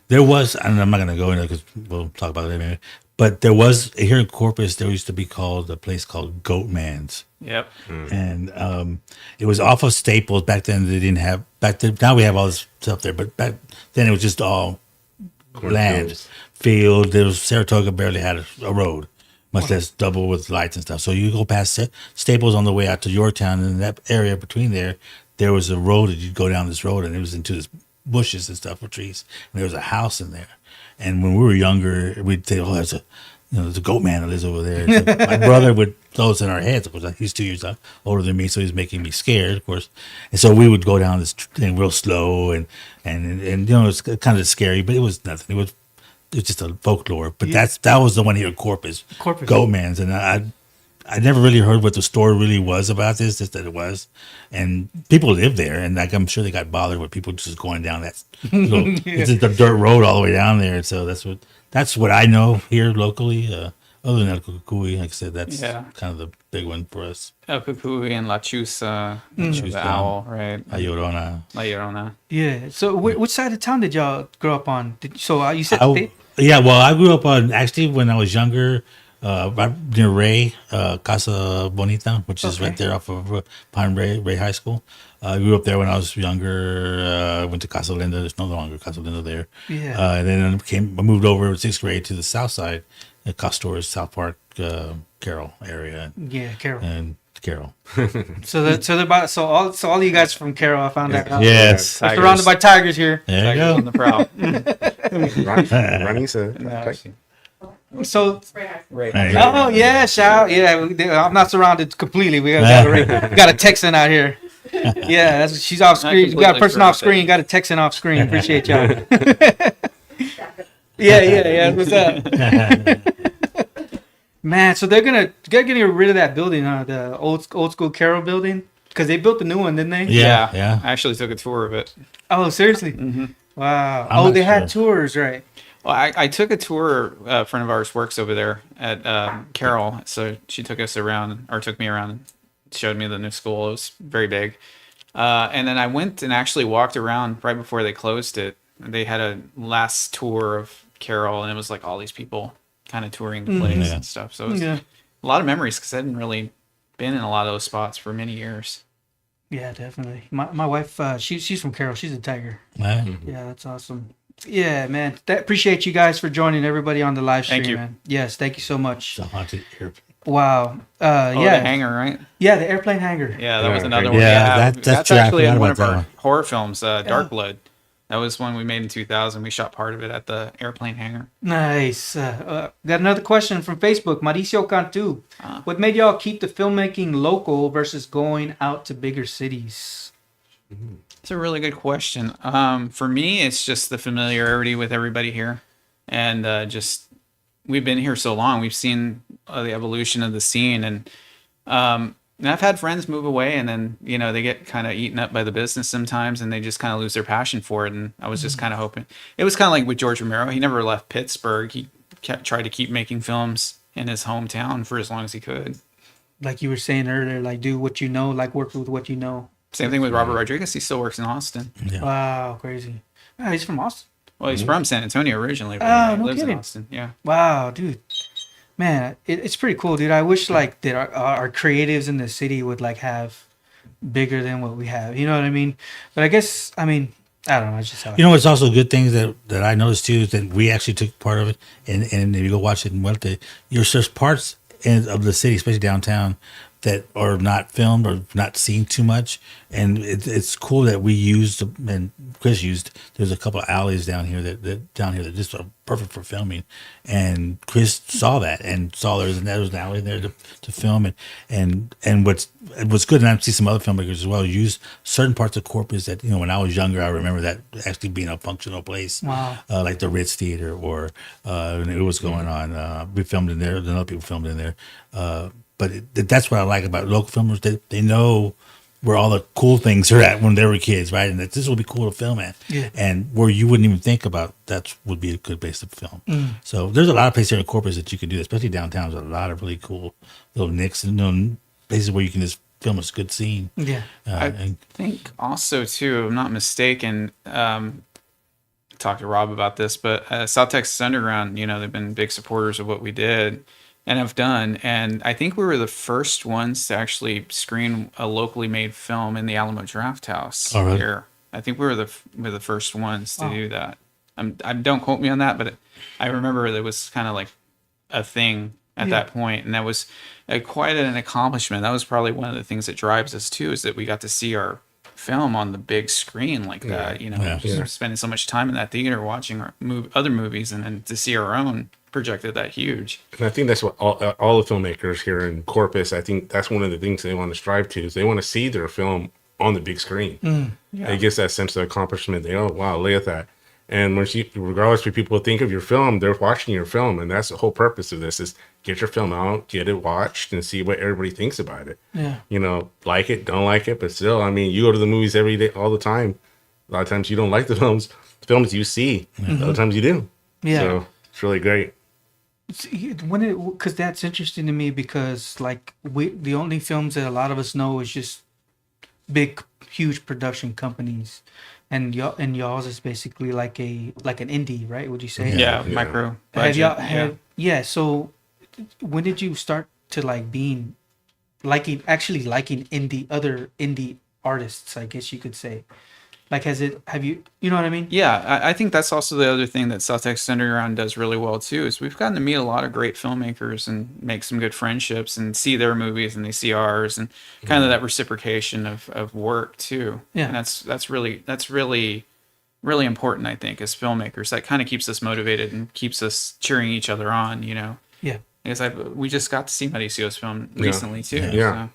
there was, and I'm not going to go into it because we'll talk about it later, but there was, here in Corpus, there used to be a place called Goatman's. Yep. And it was off of Staples. Back then they didn't have, now we have all this stuff there, but back then it was just all land, field. There was, Saratoga barely had a road, much less double with lights and stuff. So you go past Staples on the way out to Yorktown, and in that area between there was a road that you'd go down this road, and it was into this bushes and stuff with trees, and there was a house in there. And when we were younger, we'd say, "Oh, there's a goat man that lives over there." So my brother would throw us in our heads. Of course, he's 2 years older than me, so he's making me scared, of course. And so we would go down this thing real slow, and it's kind of scary, but it was nothing. It was just a folklore. But that was the one here in Corpus. Goatman's, and I never really heard what the story really was about this, just that it was. And people lived there, and like I'm sure they got bothered with people just going down that little, it's just a dirt road all the way down there. So that's what I know here locally. Other than El Cucuy, like I said, that's kind of the big one for us. El Cucuy and La Chusa, the owl, right? La Llorona. La Llorona. Yeah. So which side of town did y'all grow up on? You said yeah, well, I grew up on, actually, when I was younger, right near Ray, Casa Bonita, which is right there off of Pine Ray High School. I grew up there when I was younger. Went to Casa Linda. There's no longer Casa Linda there. Yeah. And then I moved over in 6th grade to the south side, at Costores, South Park, Carroll area. Yeah, Carroll. And Carroll. So all you guys from Carroll, I found out. Yes. We're surrounded by tigers here. There you go. On the prowl. Ronnie said. So, Right. oh yeah, shout I'm not surrounded completely. We got a Texan out here. Yeah, she's off screen. We got a person off screen. Got a Texan off screen. Appreciate y'all. Yeah. What's up? Man, so they're gonna get rid of that building, huh? The old school Carol building, because they built the new one, didn't they? Yeah. I actually took a tour of it. Oh, seriously? Mm-hmm. Wow. I'm Oh, not they had sure. tours, right? Well, I took a tour. A friend of ours works over there at Carroll, so she took us around, or took me around and showed me the new school. It was very big. And then I went and actually walked around right before they closed it. They had a last tour of Carroll, and it was like all these people kind of touring the place Yeah. and stuff. So it was Yeah. a lot of memories because I hadn't really been in a lot of those spots for many years. Yeah, definitely. My wife, she's from Carroll. She's a tiger. Right. Yeah, that's awesome. Yeah, man. Appreciate you guys for joining everybody on the live stream, Thank you. man. Yes, thank you so much. It's a haunted airplane. Wow. Oh, Yeah. the hangar, right? Yeah, the airplane hangar. Yeah, that was Yeah, another okay. one. Yeah, that's true. I actually forgot in one about of our that one. horror films, Dark Blood. That was one we made in 2000. We shot part of it at the airplane hangar. Nice. Got another question from Facebook. Mauricio Cantu. What made y'all keep the filmmaking local versus going out to bigger cities? It's a really good question. For me, it's just the familiarity with everybody here, and just we've been here so long. We've seen the evolution of the scene, and I've had friends move away, and then they get kind of eaten up by the business sometimes, and they just kind of lose their passion for it. And I was just kind of hoping it was kind of like with George Romero. He never left Pittsburgh. He tried to keep making films in his hometown for as long as he could. Like you were saying earlier, like do what you know, like work with what you know. Same thing with Robert Rodriguez. He still works in Austin. Yeah. Wow, crazy. Oh, he's from Austin. Well, he's from San Antonio originally, but Oh, he no lives kidding. in Austin. Yeah. Wow, dude. Man, it's pretty cool, dude. I wish like that our creatives in the city would like have bigger than what we have. You know what I mean? But I guess I don't know. It's just how You know, it's also good things that I noticed too is that we actually took part of it, and if you go watch it in Muerte, there's just parts of the city, especially downtown, that are not filmed or not seen too much, and it's cool that we used and Chris used. There's a couple of alleys down here that just are perfect for filming, and Chris saw that and saw there was an alley there to film and what's good, and I see some other filmmakers as well use certain parts of Corpus that when I was younger I remember that actually being a functional place. Wow. Like the Ritz Theater or when it was going on. We filmed in there. Then other people filmed in there. But that's what I like about local filmers. They know where all the cool things are at when they were kids, right? And that this would be cool to film at. Yeah. And where you wouldn't even think about that would be a good place to film. So there's a lot of places here in Corpus that you can do that, especially downtown. There's a lot of really cool little nicks and places where you can just film a good scene. Yeah. I think also too, if I'm not mistaken, talked to Rob about this, but South Texas Underground, they've been big supporters of what we did and have done. And I think we were the first ones to actually screen a locally made film in the Alamo Draft House really? here. I think we were the first ones to do that. Don't quote me on that, but I remember it was kind of like a thing at that point, and that was quite an accomplishment. That was probably one of the things that drives us too, is that we got to see our film on the big screen like that. Just spending so much time in that theater watching our other movies, and then to see our own projected that huge. And I think that's what all the filmmakers here in Corpus, I think that's one of the things they want to strive to, is they want to see their film on the big screen. It gives that sense of accomplishment. They, oh, wow, look at that. And regardless what people think of your film, they're watching your film. And that's the whole purpose of this, is get your film out, get it watched, and see what everybody thinks about it. Yeah. Like it, don't like it, but still, you go to the movies every day, all the time. A lot of times you don't like the films you see. Other times you do. Yeah. So it's really great. Because that's interesting to me, because like the only films that a lot of us know is just big, huge production companies, and y'all's is basically like an indie, right? Would you say? Yeah, Yeah. micro Have budget. So when did you start to liking other indie artists, I guess you could say? Like, have you know what I mean? Yeah, I think that's also the other thing that South Texas Underground does really well too, is we've gotten to meet a lot of great filmmakers and make some good friendships and see their movies and they see ours, and kind of that reciprocation of work too. Yeah. And that's really really important, I think, as filmmakers. That kind of keeps us motivated and keeps us cheering each other on, Yeah. Because we just got to see Mauricio's film recently too. Yeah. So.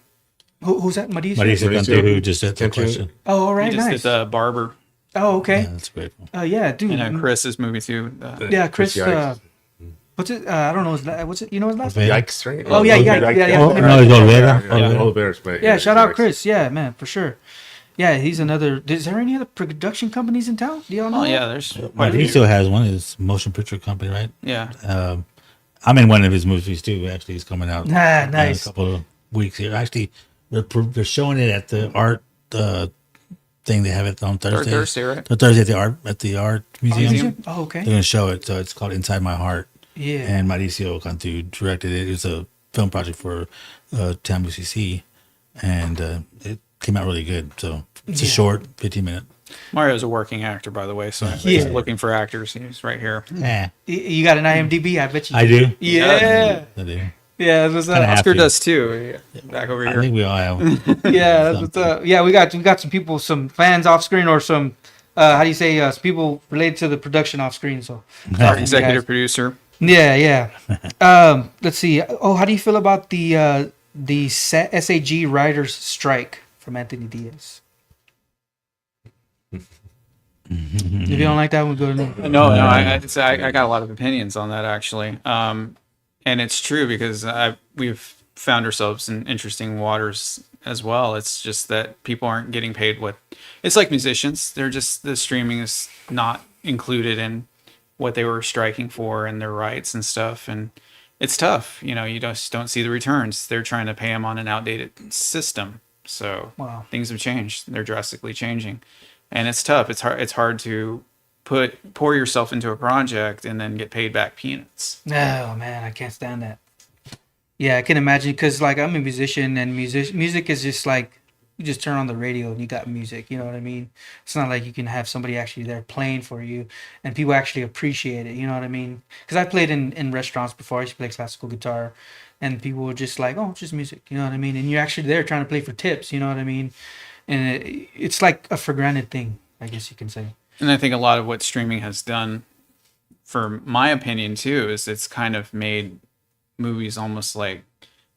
Who's that? Mauricio? Mauricio Cantu, who just said the Cantu. question. Oh, all right, He just nice. did the Barber Oh, okay. Yeah, that's great. Yeah, dude. And Chris's movie too. Yeah, Chris. Yikes. What's it? I don't know. What's it? You know his last? Okay. Yikes, right? Oh, yeah, yikes. Yeah, yeah. Oh, no, it's Olvera. Olvera. Olvera's, but Yeah, shout out yikes. Chris. Yeah, man, for sure. Yeah, he's another. Is there any other production companies in town? Do y'all know? Oh yeah, there's Well, he still has one. His motion picture company, right? yeah. I'm in one of his movies too. Actually, it's coming out Ah, in nice. a couple of weeks here. Actually, they're showing it at the art thing. They have it on Thursday. Thursday, right? So Thursday at the art museum. Oh, okay. They're gonna show it. So it's called Inside My Heart. Yeah. And Mauricio Cantu directed it. It's a film project for TAMUCC, and it came out really good. So it's a short, 15-minute. Mario's a working actor, by the way, so if Yeah. he's looking for actors. He's right here. Yeah, You got an IMDb? I bet you. I do. Yeah. I do. Yeah, that's what's Kinda up. have Oscar to. does too. Yeah. Back over I here. think we all have. Yeah, that's what's up. Yeah, we got some people, some fans off screen, or some how do you say some people related to the production off screen. So Our you executive guys. producer. Yeah. Let's see. Oh, how do you feel about the SAG writers strike from Anthony Diaz? If you don't like that one, go to No, I got a lot of opinions on that actually, and it's true because we've found ourselves in interesting waters as well. It's just that people aren't getting paid what it's like musicians. They're just the streaming is not included in what they were striking for and their rights and stuff, and it's tough. You know, you just don't see the returns. They're trying to pay them on an outdated system, so Wow. things have changed. They're drastically changing. And it's tough. It's hard. It's hard to pour yourself into a project and then get paid back peanuts. Oh man, I can't stand that. Yeah, I can imagine because like I'm a musician and music is just like you just turn on the radio and you got music. You know what I mean? It's not like you can have somebody actually there playing for you and people actually appreciate it. You know what I mean? Because I played in restaurants before. I used to play classical guitar, and people were just like, "Oh, it's just music." You know what I mean? And you're actually there trying to play for tips. You know what I mean? And it's like a for granted thing, I guess you can say. And I think a lot of what streaming has done, for my opinion too, is it's kind of made movies almost like,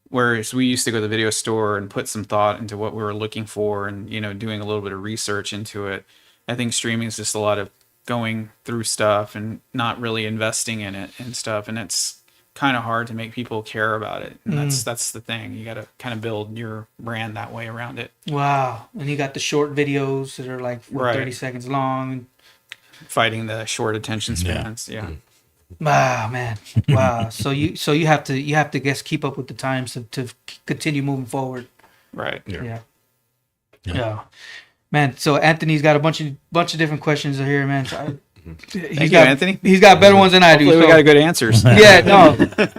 whereas we used to go to the video store and put some thought into what we were looking for and, you know, doing a little bit of research into it. I think streaming is just a lot of going through stuff and not really investing in it and stuff. And it's kind of hard to make people care about it. And that's the thing. You got to kind of build your brand that way around it. Wow. And you got the short videos that are like Right. 30 seconds long. Fighting the short attention spans. Yeah. Wow, man. Wow. So you have to guess keep up with the times to continue moving forward. Right. Yeah. Man, so Anthony's got a bunch of different questions here, man. So Thank you, Anthony. He's got better ones than I do. Hopefully we so- got good answers. Yeah, no.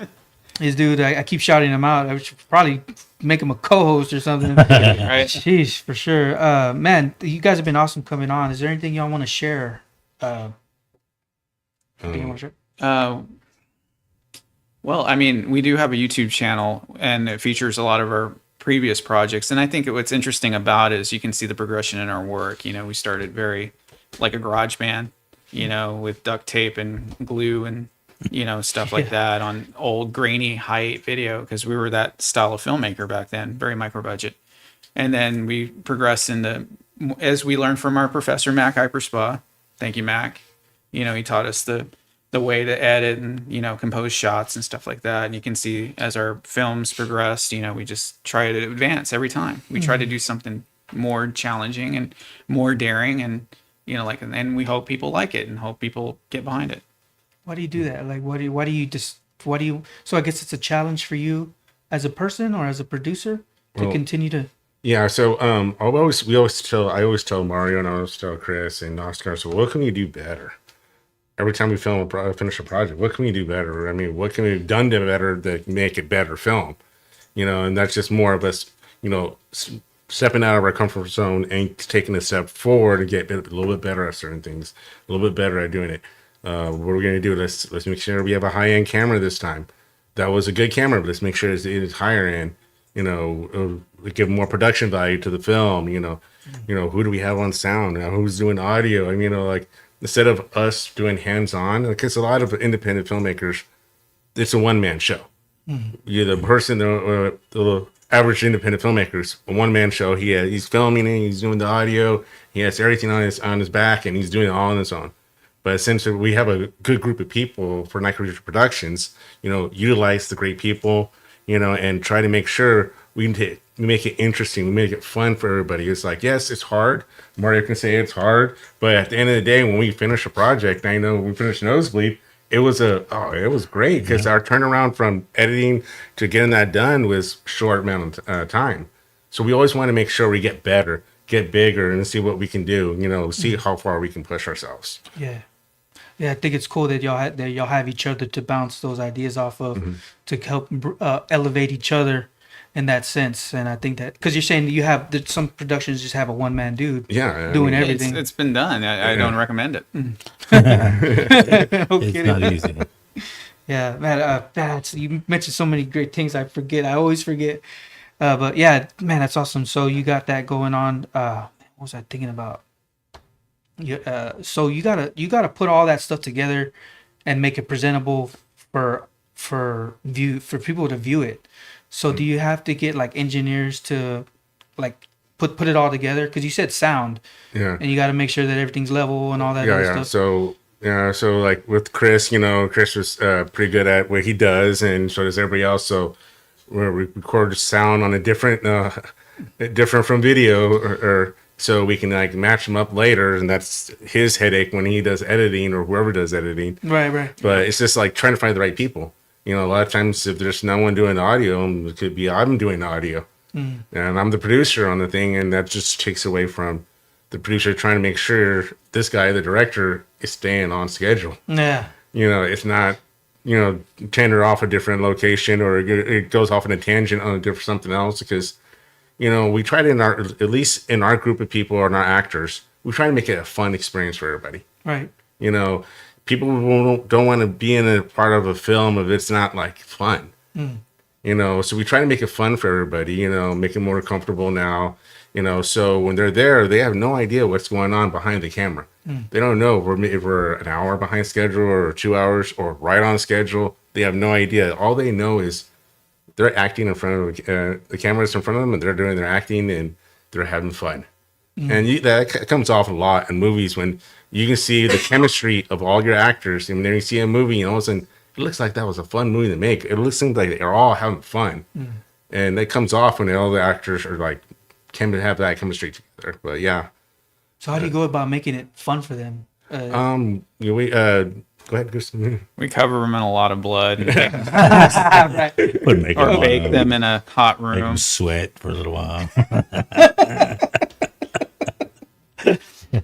His dude, I keep shouting him out. I should probably make him a co-host or something. Right. Jeez, for sure. Man, you guys have been awesome coming on. Is there anything y'all want to share? Anything you want to share? Well, I mean, we do have a YouTube channel and it features a lot of our previous projects. And I think what's interesting about it is you can see the progression in our work. You know, we started very like a garage band, you know, with duct tape and glue and, you know, stuff like that on old grainy height video because we were that style of filmmaker back then, very micro budget. And then we progressed into, as we learned from our professor, Mac Hyperspa. Thank you, Mac. You know, he taught us the way to edit and, you know, compose shots and stuff like that. And you can see as our films progressed, you know, we just try to advance every time. We try to do something more challenging and more daring and, you know, like, and we hope people like it and hope people get behind it. Why do you do that? Like, so I guess it's a challenge for you as a person or as a producer to continue to. Yeah, so I always tell Mario and I always tell Chris and Oscar, so what can we do better? Every time we finish a project, what can we do better? I mean, what can we have done to better to make it better film? You know, and that's just more of us, you know, stepping out of our comfort zone and taking a step forward and get a little bit better at certain things, a little bit better at doing it. What are we going to do? Let's make sure we have a high-end camera this time. That was a good camera, but let's make sure it's higher end. You know, give more production value to the film. You know, who do we have on sound? Who's doing audio? I mean, you know, like instead of us doing hands-on, because a lot of independent filmmakers, it's a one-man show. You're the person, the average independent filmmakers, a one-man show. He's filming it, he's doing the audio, he has everything on his back, and he's doing it all on his own. But since we have a good group of people for Night Creature Productions, utilize the great people, and try to make sure we make it interesting, we make it fun for everybody. It's like, yes, it's hard. Mario can say it's hard, but at the end of the day, when we finish a project, I know when we finished Nosebleed, it was great because our turnaround from editing to getting that done was short amount of time. So we always want to make sure we get better, get bigger, and see what we can do. See how far we can push ourselves. Yeah. Yeah, I think it's cool that y'all have each other to bounce those ideas off of, to help elevate each other in that sense. And I think that because you're saying you have that some productions just have a one man dude doing everything. It's been done. I don't recommend it. No It's kidding. not easy. Yeah, man. You mentioned so many great things. I forget. I always forget. But yeah, man, that's awesome. So you got that going on. What was I thinking about? So you gotta put all that stuff together and make it presentable for people to view it. So do you have to get like engineers to like put it all together? Because you said sound, and you got to make sure that everything's level and all that other stuff. So like with Chris, Chris was pretty good at what he does, and so does everybody else. So we record sound on a different from video, or so we can like match them up later, and that's his headache when he does editing or whoever does editing. Right. But it's just like trying to find the right people. A lot of times if there's no one doing the audio, it could be I'm doing the audio, and I'm the producer on the thing, and that just takes away from the producer trying to make sure this guy, the director, is staying on schedule. Yeah. It's not, tender off a different location, or it goes off in a tangent on something else, because we try to, at least in our group of people and our actors, we try to make it a fun experience for everybody. Right. People don't want to be in a part of a film if it's not like fun. So we try to make it fun for everybody, make it more comfortable now, so when they're there, they have no idea what's going on behind the camera. They don't know if we're an hour behind schedule or 2 hours or right on schedule. They have no idea. All they know is they're acting in front of the camera's in front of them, and they're doing their acting, and they're having fun. And that comes off a lot in movies when you can see the chemistry of all your actors, and then you see a movie, and all of a sudden it looks like that was a fun movie to make. It looks like they're all having fun, and that comes off when all the actors are like can have that chemistry together. But yeah. So how do you go about making it fun for them? Go ahead, Kristen. We cover them in a lot of blood, and Right. Put makeup or on bake them in a hot Make them room. sweat for a little while.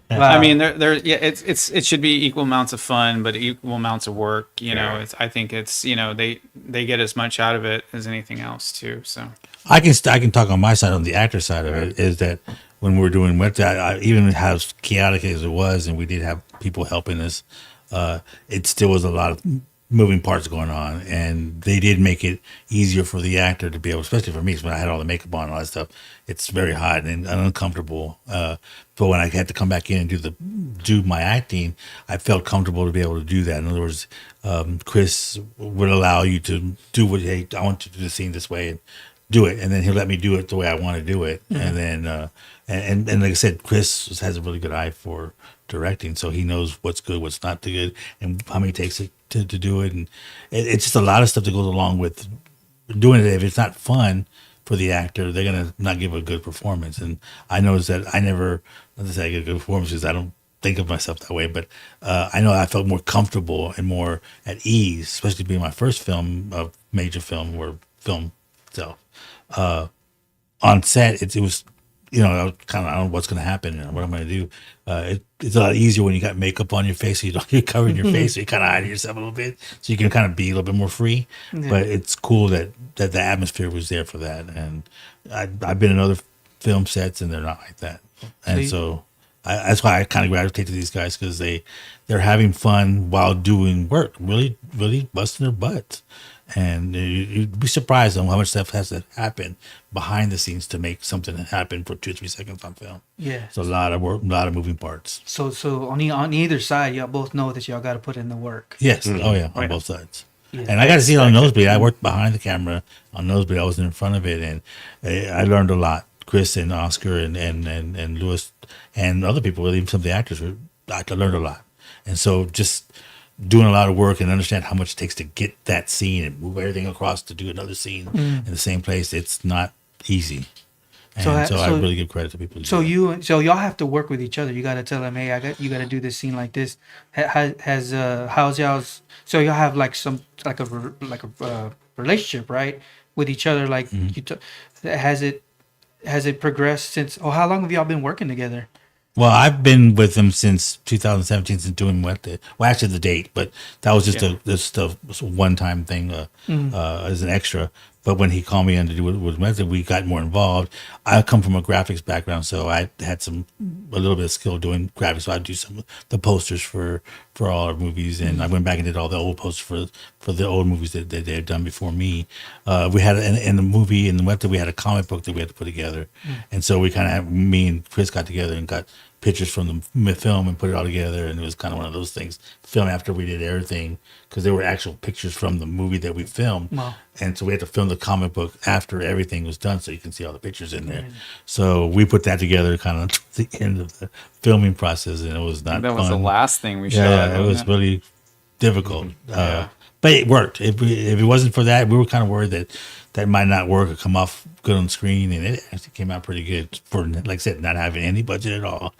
I mean, it should be equal amounts of fun, but equal amounts of work. I think it's they get as much out of it as anything else too. So I can talk on my side, on the actor side of it, is that when we're doing what even as chaotic as it was, and we did have people helping us, it still was a lot of moving parts going on, and they did make it easier for the actor to be able, especially for me, when I had all the makeup on and all that stuff. It's very hot and uncomfortable. But when I had to come back in and do my acting, I felt comfortable to be able to do that. In other words, Chris would allow you to do what, hey, I want you to do the scene this way, and do it, and then he'll let me do it the way I want to do it. And then and like I said, Chris has a really good eye for directing, so he knows what's good, what's not too good, and how many takes it to do it. And it's just a lot of stuff that goes along with doing it. If it's not fun for the actor, they're gonna not give a good performance. And I noticed that I never, not to say I get a good performance, because I don't think of myself that way, but I know I felt more comfortable and more at ease, especially being my first film, a major film or film itself. On set, it was, I was kind of, I don't know what's going to happen and what I'm going to do. It's a lot easier when you got makeup on your face, so you're covering your face, so you kind of hide yourself a little bit, so you can kind of be a little bit more free. Yeah. But it's cool that the atmosphere was there for that. And I've been in other film sets, and they're not like that. And so that's why I kind of gravitate to these guys, because they're having fun while doing work, really, really busting their butts. And you'd be surprised on how much stuff has to happen behind the scenes to make something happen for 2 or 3 seconds on film. Yeah, it's a lot of work, a lot of moving parts. So on either side, y'all both know that y'all got to put in the work. Yes, on both sides. And I got to see it on Nosebleed. I worked behind the camera on Nosebleed. I wasn't in front of it, and I learned a lot. Chris and Oscar and Lewis and other people, even some of the actors, I learned a lot. And so just doing a lot of work and understand how much it takes to get that scene and move everything across to do another scene in the same place, it's not easy. And so I really give credit to people. So y'all have to work with each other. You got to tell them, hey, you got to do this scene like this. How's y'all's? So y'all have like a relationship, right, with each other. Like has it progressed since? Oh, how long have y'all been working together? Well, I've been with him since 2017, since doing actually the date, but that was just a one-time thing as an extra. But when he called me in to do it with Wednesday, we got more involved. I come from a graphics background, so I had a little bit of skill doing graphics. So I do some of the posters for all our movies, and I went back and did all the old posters for the old movies that they had done before me. We had in the movie in the website, we had a comic book that we had to put together, and so we kind of me and Chris got together and got pictures from the film and put it all together, and it was kind of one of those things. Film after we did everything, because there were actual pictures from the movie that we filmed, and so we had to film the comic book after everything was done, so you can see all the pictures in there. So we put that together kind of at the end of the filming process, and it was not. That was fun. the last thing we shot. Yeah, it was really difficult, but it worked. If it wasn't for that, we were kind of worried that might not work or come off good on screen, and it actually came out pretty good for, like I said, not having any budget at all.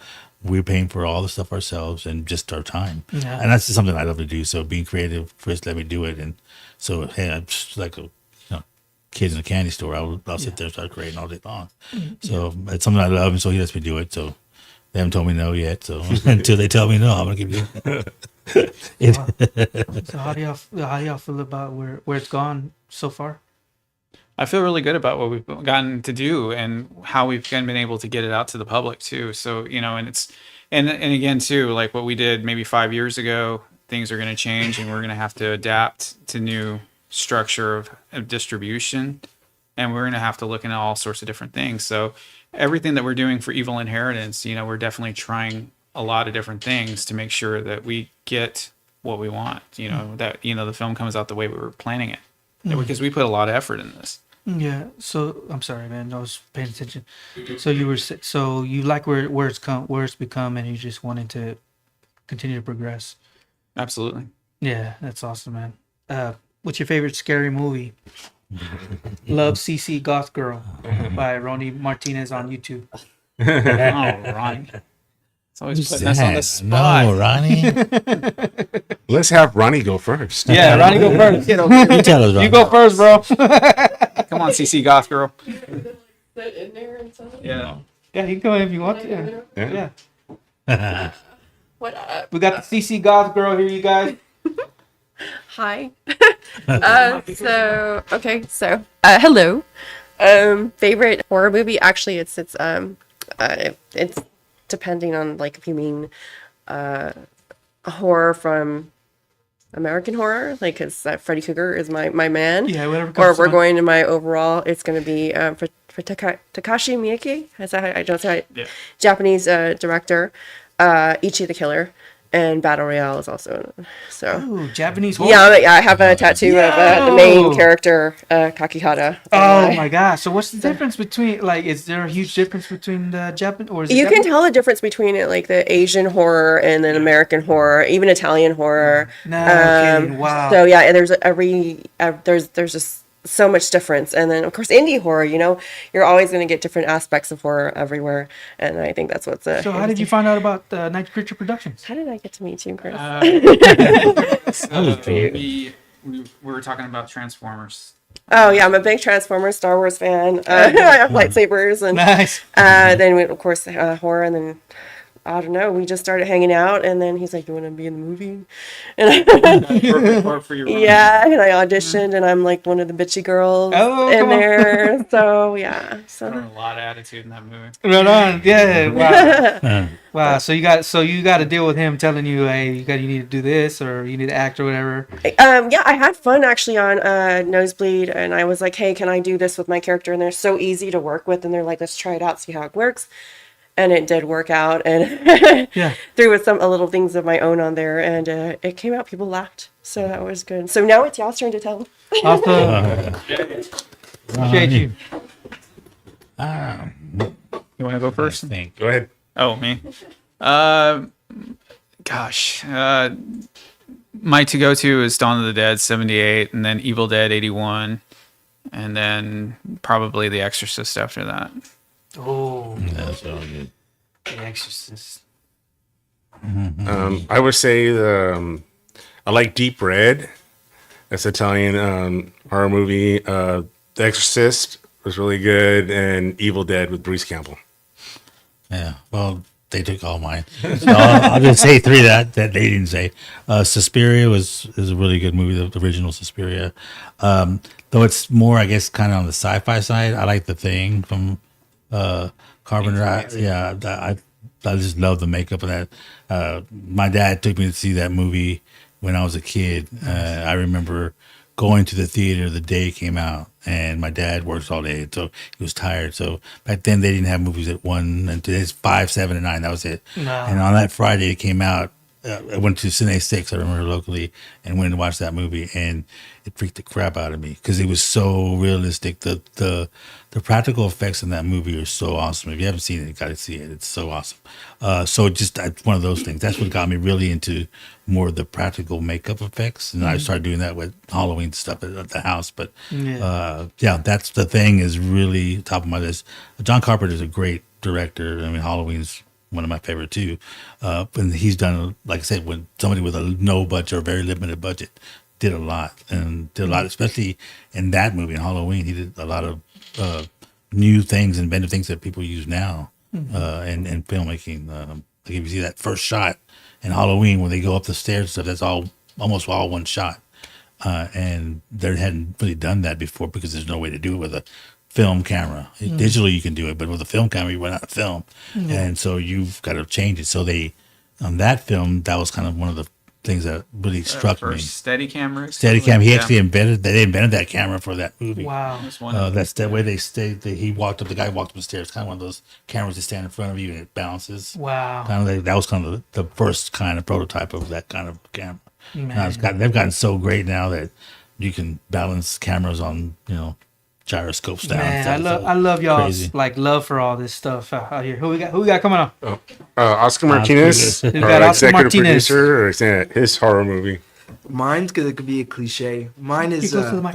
We were paying for all the stuff ourselves and just our time, and that's just something I love to do. So being creative, Chris let me do it, and so hey, I'm just like a kid in a candy store. I'll sit there and start creating all day long. So it's something I love, and so he lets me do it. So they haven't told me no yet. So until they tell me no, I'm gonna keep doing it. So how do y'all feel about where it's gone so far? I feel really good about what we've gotten to do and how we've been able to get it out to the public too. So, and it's, and again too, like what we did maybe 5 years ago, things are going to change and we're going to have to adapt to new structure of distribution. And we're going to have to look into all sorts of different things. So everything that we're doing for Evil Inheritance, we're definitely trying a lot of different things to make sure that we get what we want, that, the film comes out the way we were planning it. Because we put a lot of effort in this. Yeah. So I'm sorry, man. I was paying attention. So you like where it's become, and you just wanted to continue to progress. Absolutely. Yeah, that's awesome, man. What's your favorite scary movie? Love CC Goth Girl by Ronnie Martinez on YouTube. Oh, Ronnie. It's always putting us on the spot. No, Ronnie. Let's have Ronnie go first. Yeah, Ronnie, go first. You tell us, Ronnie. You go first, bro. Come on, CC Goth Girl. Sit in there and stuff. Yeah. Yeah, you can go if you want to. Yeah. What up? We got the CC Goth Girl here, you guys. Hi. Hello. Favorite horror movie? Actually, it's depending on, like, if you mean horror from American horror, like, because Freddy Krueger is my man. Yeah, whatever. Or comes if we're to mind. going to my overall, it's going to be for Takashi Miike. Is that how I don't say it? Yeah. Japanese director, Ichi the Killer, and Battle Royale is also so. Ooh, Japanese horror. Yeah, I have a tattoo of the main character, Kakihara. Oh my gosh! So what's the difference between, like, is there a huge difference between the Japan or is it You can Japanese? tell the difference between it, like the Asian horror and then American horror, even Italian horror. No kidding. Wow. So yeah, there's just so much difference, and then of course indie horror. You're always going to get different aspects of horror everywhere, and I think that's what's. So how did you find out about Night Creature Productions? How did I get to meet you, Chris? We were talking about Transformers. Oh yeah, I'm a big Transformers, Star Wars fan. I have lightsabers, and Nice. then of course horror, and then I don't know, we just started hanging out, and then he's like, "You want to be in the movie?" And Perfect part for your role. yeah, and I auditioned, and I'm like one of the bitchy girls Oh, in come on. there. So yeah, There was so a lot of attitude in that movie. Right on. Yeah. Wow. Wow. So you got to deal with him telling you, hey, you need to do this or you need to act or whatever. yeah, I had fun actually on Nosebleed, and I was like, "Hey, can I do this with my character?" And they're so easy to work with, and they're like, "Let's try it out, see how it works." and it did work out. And Yeah. threw with a little things of my own on there, and it came out. People laughed, so that was good. So now it's y'all's turn to tell. Awesome. Appreciate you. You want to go first? I think. Go ahead. Oh, me. Gosh. My to go to is Dawn of the Dead 78, and then Evil Dead 81, and then probably The Exorcist after that. Oh, That's all good. The Exorcist. I would say I like Deep Red. That's Italian horror movie. The Exorcist was really good, and Evil Dead with Bruce Campbell. Yeah. Well, they took all mine. So I'll just say three that they didn't say. Suspiria is a really good movie, the original Suspiria. Though it's more, I guess, kind of on the sci-fi side. I like The Thing from Carpenter. I just love the makeup of that. My dad took me to see that movie when I was a kid. I remember going to the theater the day it came out, and my dad works all day, so he was tired. So back then they didn't have movies at 1, and today's 5, 7, and 9. That was it. No. And on that Friday it came out. I went to Cine 6, I remember locally, and went to watch that movie, and it freaked the crap out of me because it was so realistic. The practical effects in that movie are so awesome. If you haven't seen it, you got to see it. It's so awesome. So just one of those things. That's what got me really into more of the practical makeup effects, and I started doing that with Halloween stuff at the house. But that's The Thing is really top of my list. John Carpenter is a great director. I mean, Halloween's one of my favorite too. And he's done, like I said, when somebody with a no budget or very limited budget did a lot, especially in that movie, in Halloween. He did a lot of new things, inventive things that people use now in filmmaking. Like if you see that first shot in Halloween when they go up the stairs and stuff, that's almost all one shot. And they hadn't really done that before because there's no way to do it with a film camera. Digitally you can do it, but with a film camera you run out of film, and so you've got to change it. So they, on that film, that was kind of one of the things that really struck me. Steadicam. Steadicam. He actually invented that camera for that movie. Wow. That's the way they stayed. He walked up. The guy walked up the stairs. Kind of one of those cameras that stand in front of you and it bounces. Wow. Kind of that was kind of the first kind of prototype of that kind of camera. Man. Now they've gotten so great now that you can balance cameras on gyroscopes down. Man, I love y'all's crazy. love for all this stuff out here. Who we got coming up? Oscar Martinez, We've our got Oscar executive Martinez. producer, or saying his horror movie. Mine's gonna be a cliche. Mine Get is close to the mic.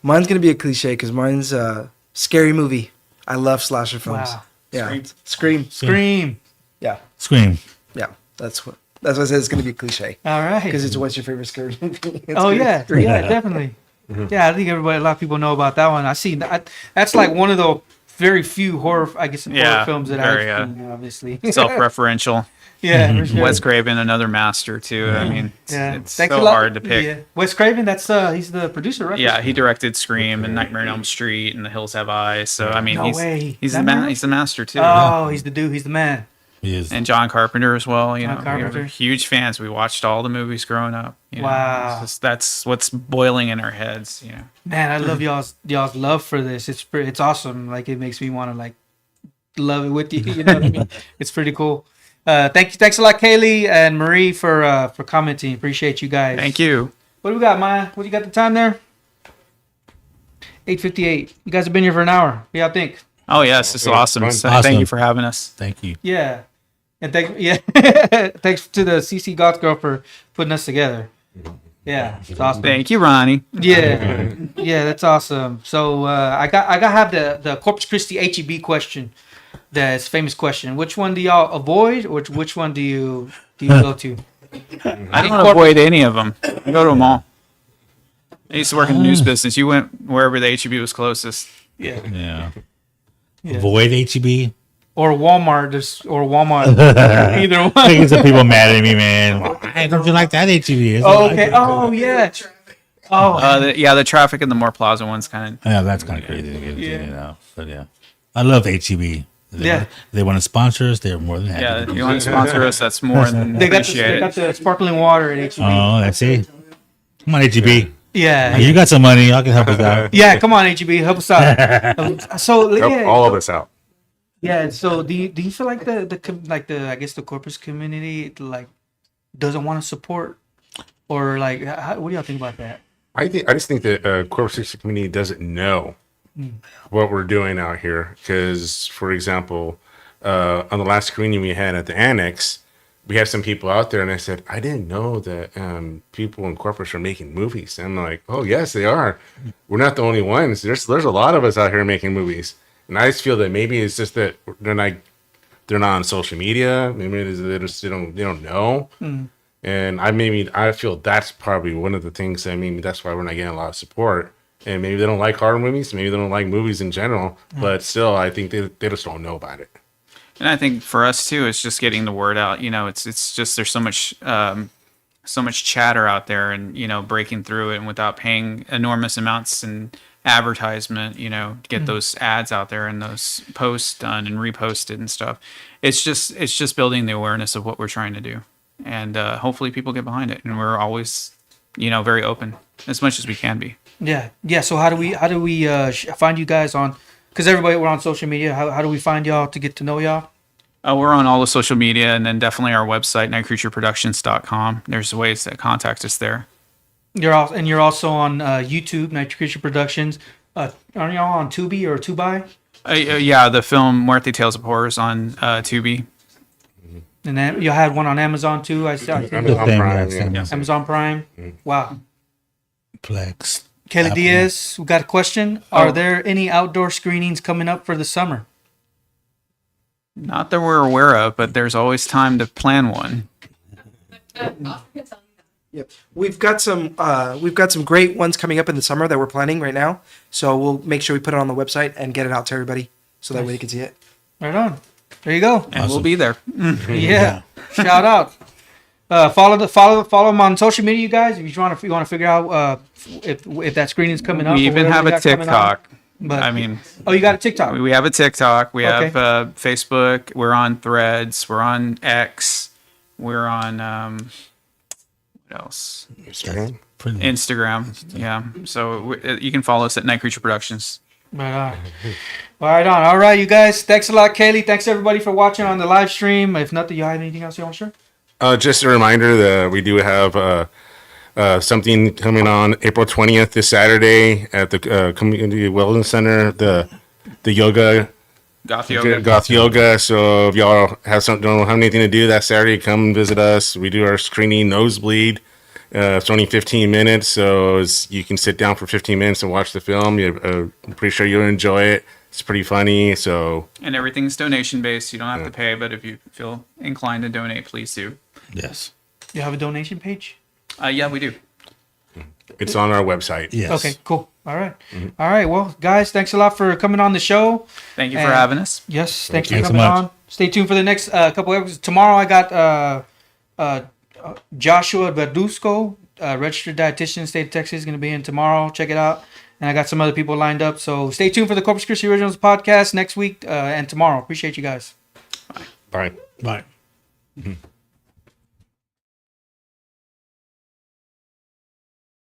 mine's gonna be a cliche because mine's a scary movie. I love slasher films. Wow. Yeah, Scream. Scream. Yeah, Scream. yeah. That's what I said. It's gonna be cliche All right. because it's what's your favorite scary movie? It's Oh Scream. yeah, yeah, definitely. Yeah, I think a lot of people know about that one. I see that. That's like one of the very few horror, I guess, horror Yeah, films that very, I've seen. Obviously, Self-referential. yeah, for sure. Wes Craven, another master too. I mean, Yeah, it's Thanks so a lot. hard to pick. Yeah. Wes Craven, that's he's the producer, right? Yeah, he directed Scream and Nightmare on Elm Street and The Hills Have Eyes. So I mean, No way. he's That the man? he's the master too. Oh, he's the dude. He's the man. He is. And John Carpenter as well. John We Carpenter. were huge fans. We watched all the movies growing up. Wow. That's what's boiling in our heads. Man, I love y'all's love for this. It's awesome. Like it makes me want to like love it with you. You know what I mean? It's pretty cool. Thanks a lot, Kaylee and Marie for commenting. Appreciate you guys. Thank you. What do we got, Maya? What do you got the time there? 8:58. You guys have been here for an hour. What do y'all think? Oh yes, this is awesome. fun. So Awesome. Thank you for having us. Thank you. Yeah. And thanks to the CC Goth Girl for putting us together. Yeah, it's awesome. Thank you, Ronnie. Yeah, yeah, that's awesome. So I got have the Corpus Christi HEB question, that's famous question. Which one do y'all avoid, or which one do you go to? I don't avoid any of them. I go to them all. I used to work in the news business. You went wherever the HEB was closest. Yeah, Yeah. Yeah. Avoid HEB. or Walmart, either one. I get some people mad at me, man. Why don't you like that HEB? It's Oh, not okay. like it. Oh, yeah. Oh, The traffic in the Moore Plaza one's kind of. Yeah, that's kind of crazy to get into, Yeah. But yeah, I love HEB. Yeah. They want to sponsor us. They're more than happy. Yeah, to if do you so. want to sponsor us, that's more than they got appreciated. the sparkling water at HEB. Oh, that's it. Come on, HEB. Yeah. You got some money. Y'all can help us out. Yeah, come on, HEB, help us out. So, Help yeah. all of us out. Yeah. So do you feel like the I guess the Corpus community like doesn't want to support, or like what do y'all think about that? I just think that Corpus Christi community doesn't know what we're doing out here. Because, for example, on the last screening we had at the annex, we had some people out there, and I said, I didn't know that people in Corpus are making movies. And I'm like, oh yes, they are. We're not the only ones. There's a lot of us out here making movies, and I just feel that maybe it's just that they're not on social media. Maybe they don't know. And I feel that's probably one of the things. I mean, that's why we're not getting a lot of support. And maybe they don't like horror movies. Maybe they don't like movies in general. But still, I think they just don't know about it. And I think for us too, it's just getting the word out. You know, it's just there's so much chatter out there, and breaking through it, and without paying enormous amounts in advertisement, to get those ads out there and those posts done and reposted and stuff. It's just building the awareness of what we're trying to do, and hopefully people get behind it. And we're always, very open as much as we can be. Yeah. So how do we find you guys on? Because we're on social media. How do we find y'all to get to know y'all? We're on all the social media, and then definitely our website, nightcreatureproductions.com. There's ways to contact us there. You're also on YouTube, Night Creature Productions. Aren't y'all on Tubi or Tubi? Yeah, the film Muerte Tales of Horrors on Tubi. And then you had one on Amazon too. I saw Amazon Prime, Same. Amazon Prime. Wow. Plex. Kelly Apple. Diaz, we got a question. Are there any outdoor screenings coming up for the summer? Not that we're aware of, but there's always time to plan one. Yep. We've got some great ones coming up in the summer that we're planning right now. So we'll make sure we put it on the website and get it out to everybody so that way they can see it. Right on. There you go. And we'll be there. Yeah. Shout out. Follow them on social media, you guys. If you want to figure out if that screening is coming up. We or even whatever have we a got coming on. TikTok. But, I mean, oh, you got a TikTok. we have a TikTok. We Okay. have Facebook. We're on Threads. We're on X. We're on what else? Instagram. Pretty much. Instagram. Yeah. So you can follow us at Night Creature Productions. Right on. Right on. All right, you guys. Thanks a lot, Kaylee. Thanks everybody for watching on the live stream. If not, do you have anything else you want to share? Just a reminder that we do have something coming on April 20th this Saturday at the Community Wellness Center, the yoga, Goth Yoga. Goth Yoga. So if y'all don't have anything to do that Saturday, come visit us. We do our screening nosebleed. It's only 15 minutes, so you can sit down for 15 minutes and watch the film. I'm pretty sure you'll enjoy it. It's pretty funny. So And everything's donation based. You don't have to pay, but if you feel inclined to donate, please do. Yes. You have a donation page? Yeah, we do. it's on our website. Yes. Okay, cool. All right. All right. Well, guys, thanks a lot for coming on the show. Thank you for And- having us. Yes, thanks you. for Thanks so coming much. on. Stay tuned for the next couple episodes. Tomorrow I got Joshua Verduzco, registered dietitian, state of Texas, going to be in tomorrow. Check it out. And I got some other people lined up. So stay tuned for the Corpus Christi Originals podcast next week and tomorrow. Appreciate you guys. Bye. Bye.